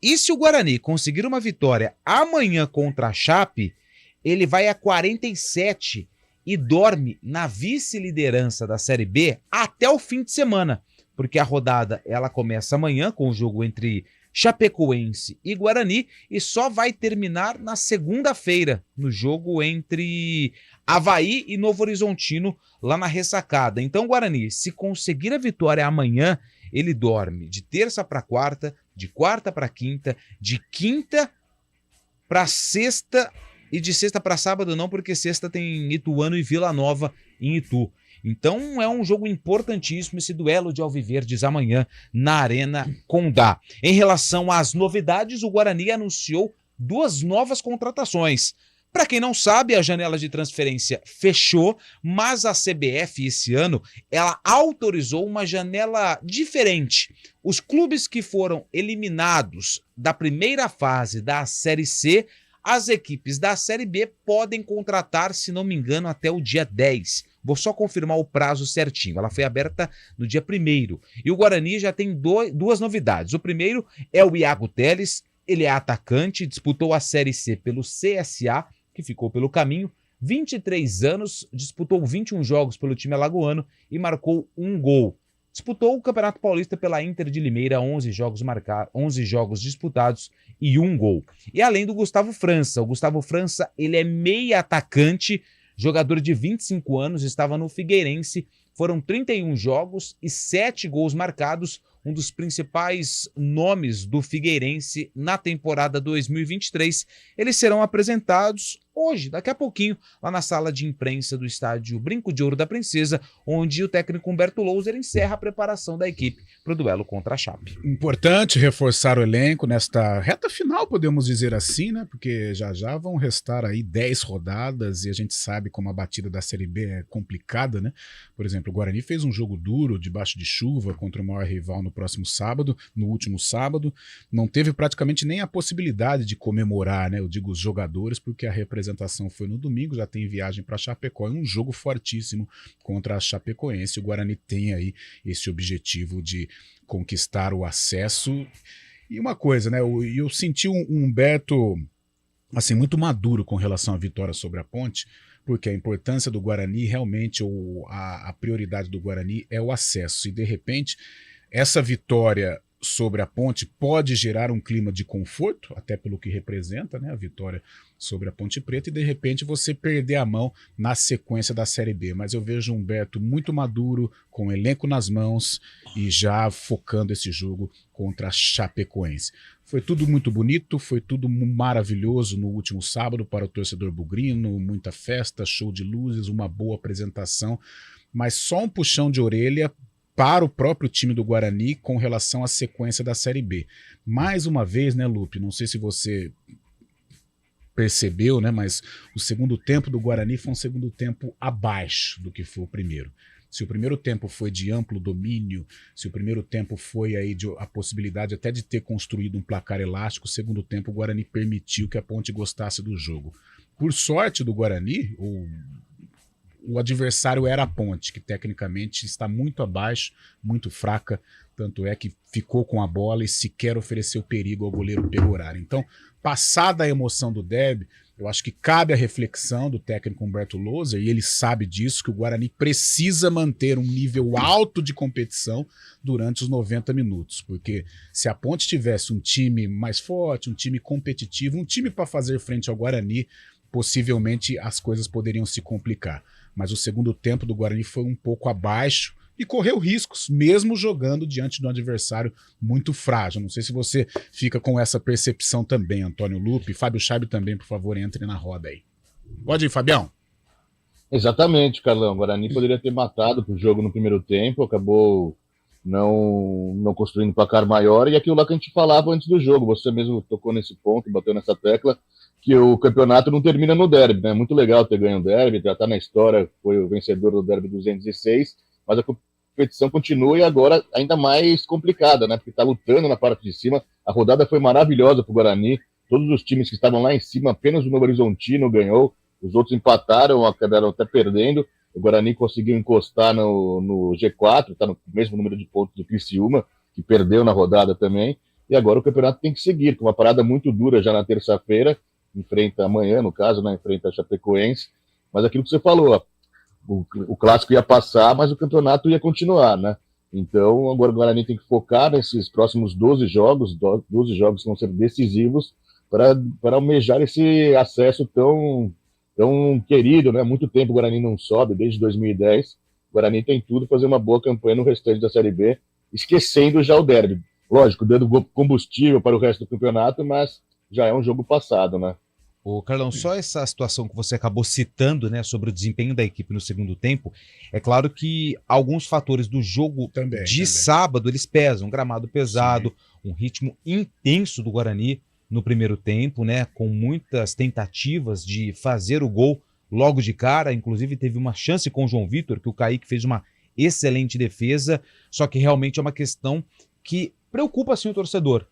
E se o Guarani conseguir uma vitória amanhã contra a Chape, ele vai a 47 e dorme na vice-liderança da Série B até o fim de semana, porque a rodada ela começa amanhã com o jogo entre Chapecoense e Guarani e só vai terminar na segunda-feira, no jogo entre Avaí e Novo Horizontino, lá na Ressacada. Então, Guarani, se conseguir a vitória amanhã, ele dorme de terça para quarta, de quarta para quinta, de quinta para sexta e de sexta para sábado não, porque sexta tem Ituano e Vila Nova em Itu. Então é um jogo importantíssimo esse duelo de Alviverdes amanhã na Arena Condá. Em relação às novidades, o Guarani anunciou 2 novas contratações. Para quem não sabe, a janela de transferência fechou, mas a CBF esse ano ela autorizou uma janela diferente. Os clubes que foram eliminados da primeira fase da Série C, as equipes da Série B podem contratar, se não me engano, até o dia 10. Vou só confirmar o prazo certinho. Ela foi aberta no dia 1º. E o Guarani já tem 2 novidades. O primeiro é o Iago Teles. Ele é atacante, disputou a Série C pelo CSA que ficou pelo caminho. 23 anos, disputou 21 jogos pelo time alagoano e marcou 1 gol. Disputou o Campeonato Paulista pela Inter de Limeira, 11 jogos disputados e 1 gol. E além do Gustavo França, o Gustavo França ele é meia atacante, jogador de 25 anos, estava no Figueirense, foram 31 jogos e 7 gols marcados, um dos principais nomes do Figueirense na temporada 2023. Eles serão apresentados hoje, daqui a pouquinho, lá na sala de imprensa do estádio Brinco de Ouro da Princesa, onde o técnico Humberto Louser encerra a preparação da equipe para o duelo contra a Chape. Importante reforçar o elenco nesta reta final, podemos dizer assim, né? Porque já vão restar aí 10 rodadas e a gente sabe como a batida da Série B é complicada, né? Por exemplo, o Guarani fez um jogo duro, debaixo de chuva, contra o maior rival no último sábado, não teve praticamente nem a possibilidade de comemorar, né? Eu digo os jogadores, porque a representação foi no domingo, já tem viagem para Chapecó, é um jogo fortíssimo contra a Chapecoense. O Guarani tem aí esse objetivo de conquistar o acesso. E uma coisa, né? Eu senti um Humberto assim, muito maduro com relação à vitória sobre a Ponte, porque a importância do Guarani realmente, a prioridade do Guarani é o acesso. E de repente, essa vitória sobre a Ponte pode gerar um clima de conforto, até pelo que representa, né, a vitória sobre a Ponte Preta, e de repente você perder a mão na sequência da Série B. Mas eu vejo o Humberto muito maduro, com o elenco nas mãos e já focando esse jogo contra a Chapecoense. Foi tudo muito bonito, foi tudo maravilhoso no último sábado para o torcedor bugrino, muita festa, show de luzes, uma boa apresentação, mas só um puxão de orelha para o próprio time do Guarani com relação à sequência da Série B. Mais uma vez, né, Lupe, não sei se você percebeu, né, mas o segundo tempo do Guarani foi um segundo tempo abaixo do que foi o primeiro. Se o primeiro tempo foi de amplo domínio, se o primeiro tempo foi aí a possibilidade até de ter construído um placar elástico, o segundo tempo o Guarani permitiu que a Ponte gostasse do jogo. Por sorte do Guarani, o adversário era a Ponte, que tecnicamente está muito abaixo, muito fraca, tanto é que ficou com a bola e sequer ofereceu perigo ao goleiro Pegoraro. Então, passada a emoção do derby, eu acho que cabe a reflexão do técnico Humberto Louser, e ele sabe disso, que o Guarani precisa manter um nível alto de competição durante os 90 minutos, porque se a Ponte tivesse um time mais forte, um time competitivo, um time para fazer frente ao Guarani, possivelmente as coisas poderiam se complicar. Mas o segundo tempo do Guarani foi um pouco abaixo e correu riscos, mesmo jogando diante de um adversário muito frágil. Não sei se você fica com essa percepção também, Antônio Lupe. Fábio Scheibe também, por favor, entre na roda aí. Pode ir, Fabião. Exatamente, Carlão. O Guarani poderia ter matado o jogo no primeiro tempo, acabou não construindo placar maior, e aquilo lá que a gente falava antes do jogo, você mesmo tocou nesse ponto, bateu nessa tecla, que o campeonato não termina no derby, né? Muito legal ter ganho o derby, já tá na história, foi o vencedor do derby 206, mas a competição continua e agora ainda mais complicada, né? Porque tá lutando na parte de cima. A rodada foi maravilhosa pro Guarani, todos os times que estavam lá em cima, apenas o Novo Horizontino ganhou, os outros empataram, acabaram até perdendo. O Guarani conseguiu encostar no G4, tá no mesmo número de pontos do Criciúma, que perdeu na rodada também, e agora o campeonato tem que seguir, com uma parada muito dura já na terça-feira, enfrenta amanhã, no caso, né, enfrenta a Chapecoense, mas aquilo que você falou, ó, o clássico ia passar, mas o campeonato ia continuar, né? Então, agora o Guarani tem que focar nesses próximos 12 jogos que vão ser decisivos para almejar esse acesso tão querido, né? Muito tempo o Guarani não sobe, desde 2010. O Guarani tem tudo para fazer uma boa campanha no restante da Série B, esquecendo já o derby. Lógico, dando combustível para o resto do campeonato, mas já é um jogo passado, né? Ô, Carlão, só essa situação que você acabou citando, né, sobre o desempenho da equipe no segundo tempo, é claro que alguns fatores do jogo de sábado, eles pesam. Um gramado pesado, um ritmo intenso do Guarani no primeiro tempo, né, com muitas tentativas de fazer o gol logo de cara. Inclusive teve uma chance com o João Vitor, que o Kaique fez uma excelente defesa, só que realmente é uma questão que preocupa, assim, o torcedor.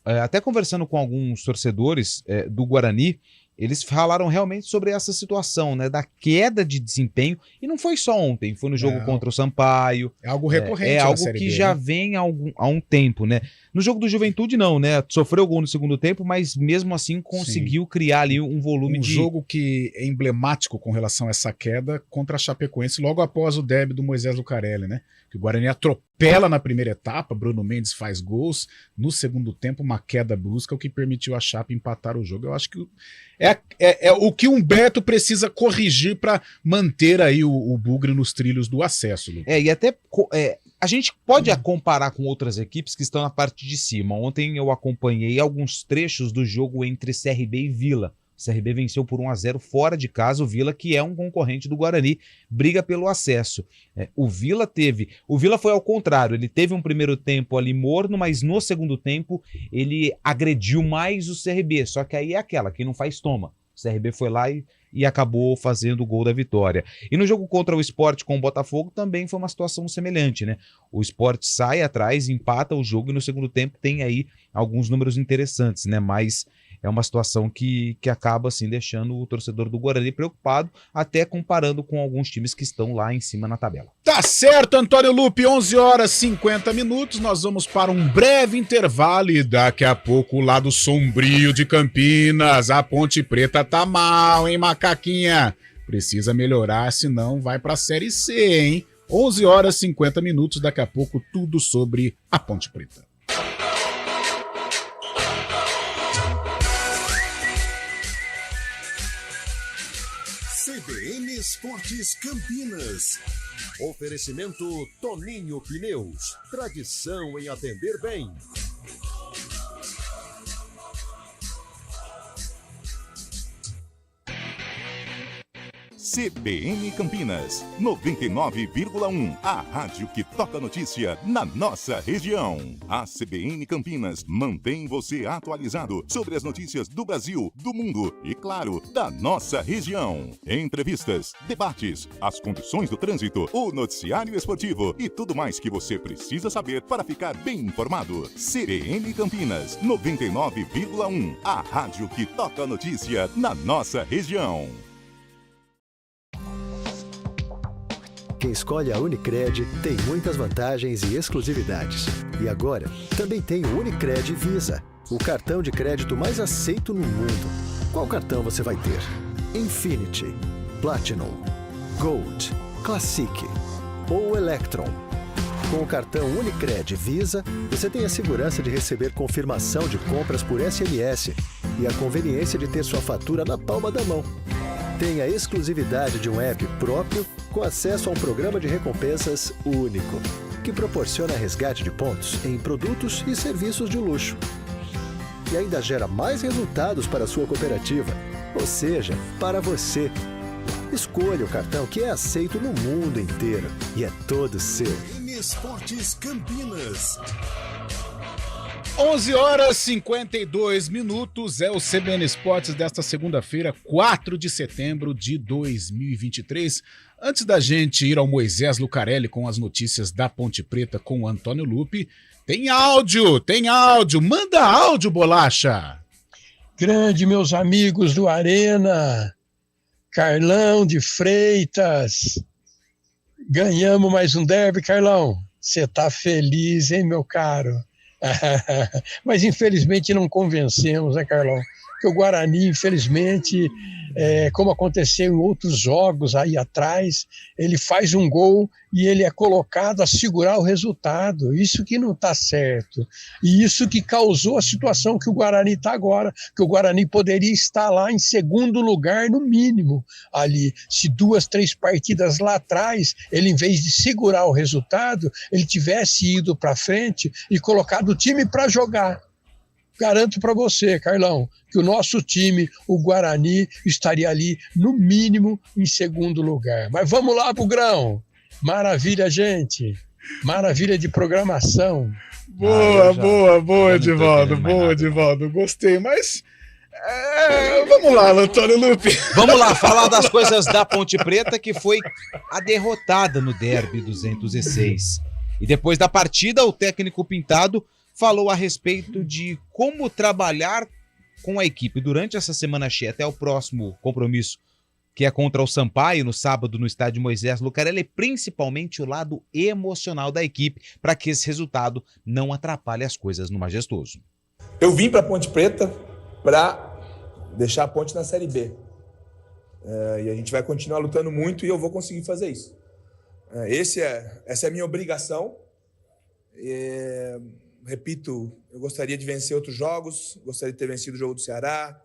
Até conversando com alguns torcedores do Guarani, eles falaram realmente sobre essa situação, né, da queda de desempenho, e não foi só ontem, foi no jogo contra o Sampaio. É algo recorrente. É na algo Série que B, já né? vem há um tempo, né? No jogo do Juventude não, né? Sofreu gol no segundo tempo, mas mesmo assim conseguiu criar ali um volume de... jogo que é emblemático com relação a essa queda contra a Chapecoense, logo após o derby do Moisés Lucarelli, né? Que o Guarani atropela na primeira etapa, Bruno Mendes faz gols, no segundo tempo uma queda brusca, o que permitiu a Chape empatar o jogo. Eu acho que é o que Humberto precisa corrigir para manter aí o Bugre nos trilhos do acesso. Lu. E até a gente pode comparar com outras equipes que estão na parte de cima. Ontem eu acompanhei alguns trechos do jogo entre CRB e Vila. O CRB venceu por 1-0 fora de casa, o Vila, que é um concorrente do Guarani, briga pelo acesso. O Vila foi ao contrário, ele teve um primeiro tempo ali morno, mas no segundo tempo ele agrediu mais o CRB, só que aí é aquela, quem não faz toma. O CRB foi lá e acabou fazendo o gol da vitória. E no jogo contra o Sport com o Botafogo também foi uma situação semelhante, né? O Sport sai atrás, empata o jogo e no segundo tempo tem aí alguns números interessantes, né? Mas é uma situação que acaba assim deixando o torcedor do Guarani preocupado, até comparando com alguns times que estão lá em cima na tabela. Tá certo, Antônio Lupe, 11h50, nós vamos para um breve intervalo e daqui a pouco o lado sombrio de Campinas, a Ponte Preta tá mal, hein, macaquinha? Precisa melhorar, senão vai pra Série C, hein? 11h50, daqui a pouco tudo sobre a Ponte Preta. CBN Esportes Campinas. Oferecimento Toninho Pneus. Tradição em atender bem. CBN Campinas, 99,1. A rádio que toca notícia na nossa região. A CBN Campinas mantém você atualizado sobre as notícias do Brasil, do mundo e, claro, da nossa região. Entrevistas, debates, as condições do trânsito, o noticiário esportivo e tudo mais que você precisa saber para ficar bem informado. CBN Campinas, 99,1. A rádio que toca notícia na nossa região. Quem escolhe a Unicred tem muitas vantagens e exclusividades. E agora, também tem o Unicred Visa, o cartão de crédito mais aceito no mundo. Qual cartão você vai ter? Infinity, Platinum, Gold, Classic ou Electron? Com o cartão Unicred Visa, você tem a segurança de receber confirmação de compras por SMS e a conveniência de ter sua fatura na palma da mão. Tem a exclusividade de um app próprio com acesso a um programa de recompensas único, que proporciona resgate de pontos em produtos e serviços de luxo. E ainda gera mais resultados para a sua cooperativa, ou seja, para você. Escolha o cartão que é aceito no mundo inteiro e é todo seu. Esportes Campinas. 11h52, é o CBN Esportes desta segunda-feira, 4 de setembro de 2023. Antes da gente ir ao Moisés Lucarelli com as notícias da Ponte Preta com o Antônio Lupe, tem áudio, manda áudio, Bolacha. Grande, meus amigos do Arena, Carlão de Freitas, ganhamos mais um derby, Carlão, você tá feliz, hein, meu caro? Mas infelizmente não convencemos, né, Carlão? Porque o Guarani, infelizmente, como aconteceu em outros jogos aí atrás, ele faz um gol e ele é colocado a segurar o resultado. Isso que não está certo. E isso que causou a situação que o Guarani está agora, que o Guarani poderia estar lá em segundo lugar, no mínimo, ali. Se 2, 3 partidas lá atrás, ele, em vez de segurar o resultado, ele tivesse ido para frente e colocado o time para jogar. Garanto para você, Carlão, que o nosso time, o Guarani, estaria ali, no mínimo, em segundo lugar. Mas vamos lá, Bugrão. Maravilha, gente. Maravilha de programação. Boa, Edivaldo. Boa, Edivaldo. Gostei, mas... vamos lá, Antônio Lupe. Vamos lá, falar das coisas da Ponte Preta, que foi a derrotada no Derby 206. E depois da partida, o técnico Pintado falou a respeito de como trabalhar com a equipe durante essa semana cheia até o próximo compromisso, que é contra o Sampaio, no sábado, no estádio Moisés Lucarelli, principalmente o lado emocional da equipe, para que esse resultado não atrapalhe as coisas no Majestoso. Eu vim para Ponte Preta para deixar a Ponte na Série B. E a gente vai continuar lutando muito e eu vou conseguir fazer isso. Essa é a minha obrigação. Repito, eu gostaria de vencer outros jogos, gostaria de ter vencido o jogo do Ceará,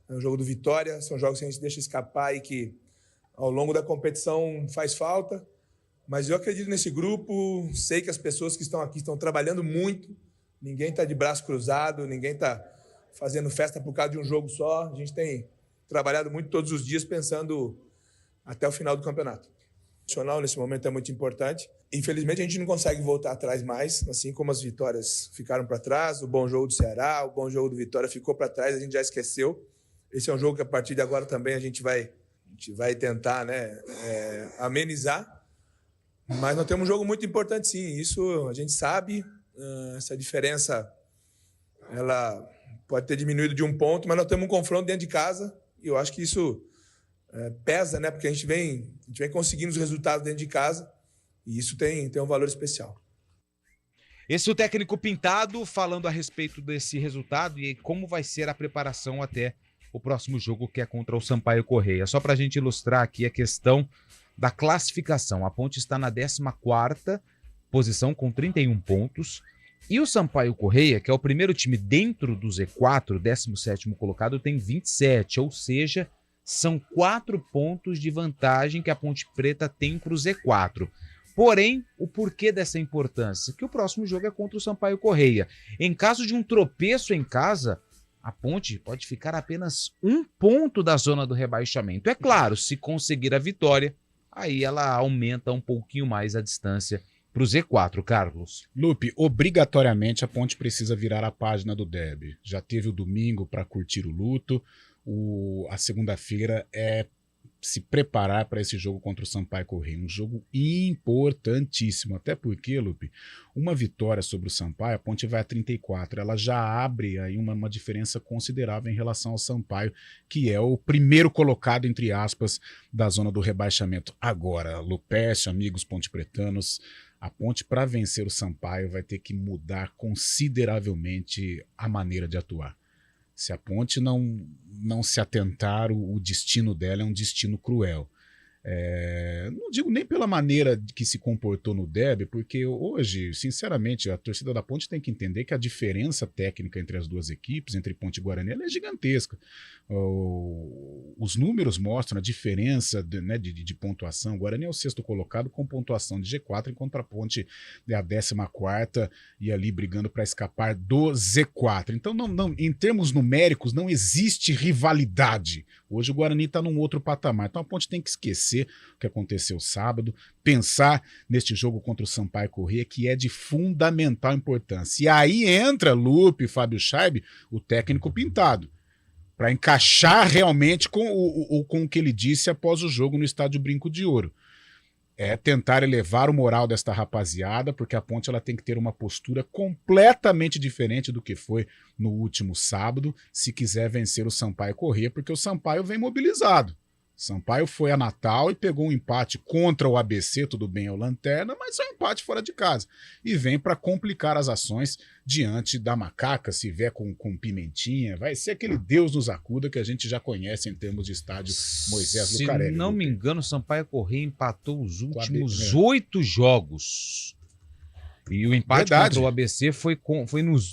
o jogo do Vitória. São jogos que a gente deixa escapar e que ao longo da competição faz falta. Mas eu acredito nesse grupo, sei que as pessoas que estão aqui estão trabalhando muito. Ninguém está de braço cruzado, ninguém está fazendo festa por causa de um jogo só. A gente tem trabalhado muito todos os dias pensando até o final do campeonato. O nacional nesse momento é muito importante. Infelizmente a gente não consegue voltar atrás mais, assim como as vitórias ficaram para trás, o bom jogo do Ceará, o bom jogo do Vitória ficou para trás, a gente já esqueceu. Esse é um jogo que a partir de agora também a gente vai tentar, né, amenizar. Mas nós temos um jogo muito importante, sim. Isso a gente sabe. Essa diferença ela pode ter diminuído de um ponto, mas nós temos um confronto dentro de casa e eu acho que isso pesa, né? Porque a gente vem conseguindo os resultados dentro de casa e isso tem um valor especial. Esse é o técnico Pintado falando a respeito desse resultado e como vai ser a preparação até o próximo jogo, que é contra o Sampaio Corrêa. Só para a gente ilustrar aqui a questão da classificação. A Ponte está na 14ª posição com 31 pontos. E o Sampaio Corrêa, que é o primeiro time dentro do Z4, 17º colocado, tem 27. Ou seja, são 4 pontos de vantagem que a Ponte Preta tem para o Z4. Porém, o porquê dessa importância? Que o próximo jogo é contra o Sampaio Corrêa. Em caso de um tropeço em casa, a Ponte pode ficar apenas 1 ponto da zona do rebaixamento. É claro, se conseguir a vitória, aí ela aumenta um pouquinho mais a distância para o Z4, Carlos. Lupe, obrigatoriamente a Ponte precisa virar a página do derby. Já teve o domingo para curtir o luto, a segunda-feira é se preparar para esse jogo contra o Sampaio Corrêa. Um jogo importantíssimo, até porque, Lupe, uma vitória sobre o Sampaio, a Ponte vai a 34, ela já abre aí uma diferença considerável em relação ao Sampaio, que é o primeiro colocado, entre aspas, da zona do rebaixamento. Agora, Lupécio, amigos pontepretanos, a Ponte, para vencer o Sampaio, vai ter que mudar consideravelmente a maneira de atuar. Se a Ponte não se atentar, o destino dela é um destino cruel. Não digo nem pela maneira que se comportou no derby, porque hoje, sinceramente, a torcida da Ponte tem que entender que a diferença técnica entre as duas equipes, entre Ponte e Guarani, ela é gigantesca. Os números mostram a diferença de pontuação. O Guarani é o 6º colocado com pontuação de G4, enquanto a Ponte é a 14ª e ali brigando para escapar do Z4. Então, em termos numéricos, não existe rivalidade. Hoje o Guarani está num outro patamar. Então a Ponte tem que esquecer o que aconteceu sábado, pensar neste jogo contra o Sampaio Corrêa, que é de fundamental importância. E aí entra Lupe, Fábio Scheibe, o técnico Pintado, para encaixar realmente com o que ele disse após o jogo no Estádio Brinco de Ouro. É tentar elevar o moral desta rapaziada, porque a Ponte ela tem que ter uma postura completamente diferente do que foi no último sábado, se quiser vencer o Sampaio Corrêa, porque o Sampaio vem mobilizado. Sampaio foi a Natal e pegou um empate contra o ABC, tudo bem, é o Lanterna, mas é um empate fora de casa. E vem para complicar as ações diante da Macaca, se vier com Pimentinha, vai ser aquele Deus nos acuda que a gente já conhece em termos de estádio Moisés Lucarelli. Se não me engano, o Sampaio Corrêa empatou os últimos 8 jogos. E o empate contra o ABC foi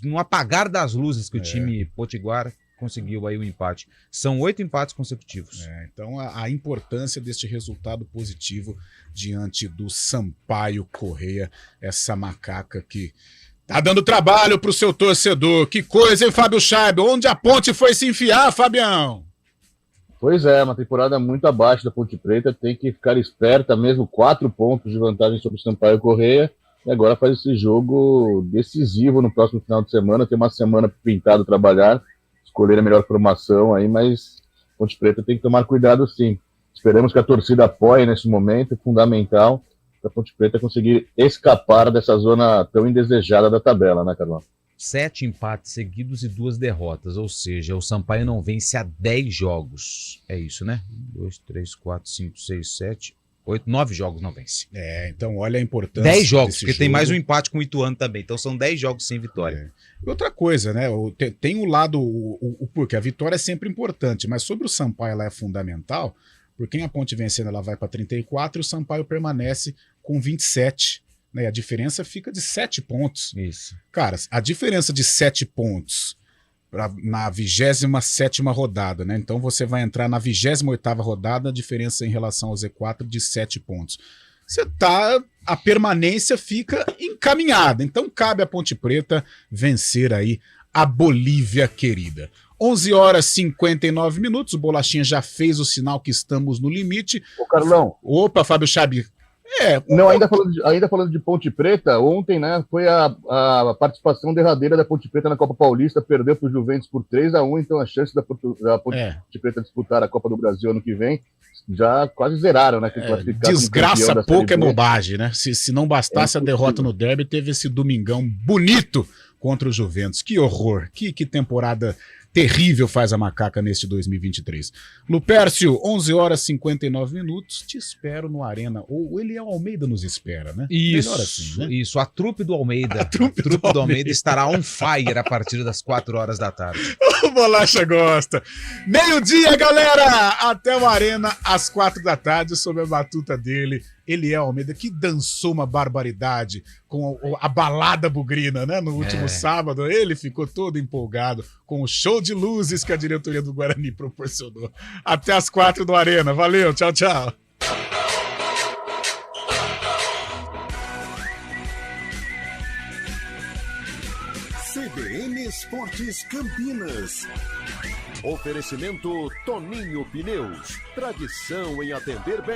no apagar das luzes que o time potiguar conseguiu aí o empate. São 8 empates consecutivos. Então a importância deste resultado positivo diante do Sampaio Corrêa, essa macaca que tá dando trabalho pro seu torcedor. Que coisa, hein, Fábio Scheibe? Onde a Ponte foi se enfiar, Fabião? Pois é, uma temporada muito abaixo da Ponte Preta, tem que ficar esperta mesmo, 4 pontos de vantagem sobre o Sampaio Corrêa, e agora faz esse jogo decisivo no próximo final de semana, tem uma semana pro Pintado trabalhar, escolher a melhor formação aí, mas Ponte Preta tem que tomar cuidado sim. Esperamos que a torcida apoie nesse momento, é fundamental para a Ponte Preta conseguir escapar dessa zona tão indesejada da tabela, né, Carlão? 7 empates seguidos e 2 derrotas, ou seja, o Sampaio não vence há 10 jogos. É isso, né? 1, 2, 3, 4, 5, 6, 7, 8, 9 jogos não vence. Então olha a importância 10 jogos, porque jogo. tem mais um empate com o Ituano também, então são 10 jogos sem vitória. E outra coisa, né? Tem o lado, porque a vitória é sempre importante, mas sobre o Sampaio ela é fundamental, porque em a Ponte vencendo ela vai para 34 e o Sampaio permanece com 27. Né, a diferença fica de 7 pontos. Isso. Cara, a diferença de 7 pontos na 27ª rodada, né? Então você vai entrar na 28ª rodada, a diferença em relação ao Z4 de 7 pontos. A permanência fica encaminhada. Então cabe à Ponte Preta vencer aí a Bolívia querida. 11 horas e 59 minutos, o Bolachinha já fez o sinal que estamos no limite. Ô, Carlão. Opa, Fábio Chabi. Não, ainda falando de Ponte Preta, ontem, né, foi a participação derradeira da Ponte Preta na Copa Paulista, perdeu para o Juventus por 3-1, então a chance da Ponte Preta disputar a Copa do Brasil ano que vem já quase zeraram, né? Desgraça pouco é bobagem, né? Se não bastasse a derrota no derby, teve esse domingão bonito contra o Juventus. Que horror, que temporada terrível faz a Macaca neste 2023. Lupércio, 11 horas e 59 minutos, te espero no Arena. Ou ele é o Almeida nos espera, né? Isso, melhor assim, né? Isso, a trupe do Almeida. A trupe do Almeida estará on fire a partir das 4 horas da tarde. O Bolacha gosta. Meio-dia, galera! Até o Arena, às 4 da tarde, sob a batuta dele. Ele é Almeida, que dançou uma barbaridade com a balada bugrina, né? No último sábado, ele ficou todo empolgado com o show de luzes que a diretoria do Guarani proporcionou. Até às 4 do Arena. Valeu, tchau, tchau. CBN Esportes Campinas. Oferecimento Toninho Pneus. Tradição em atender bem.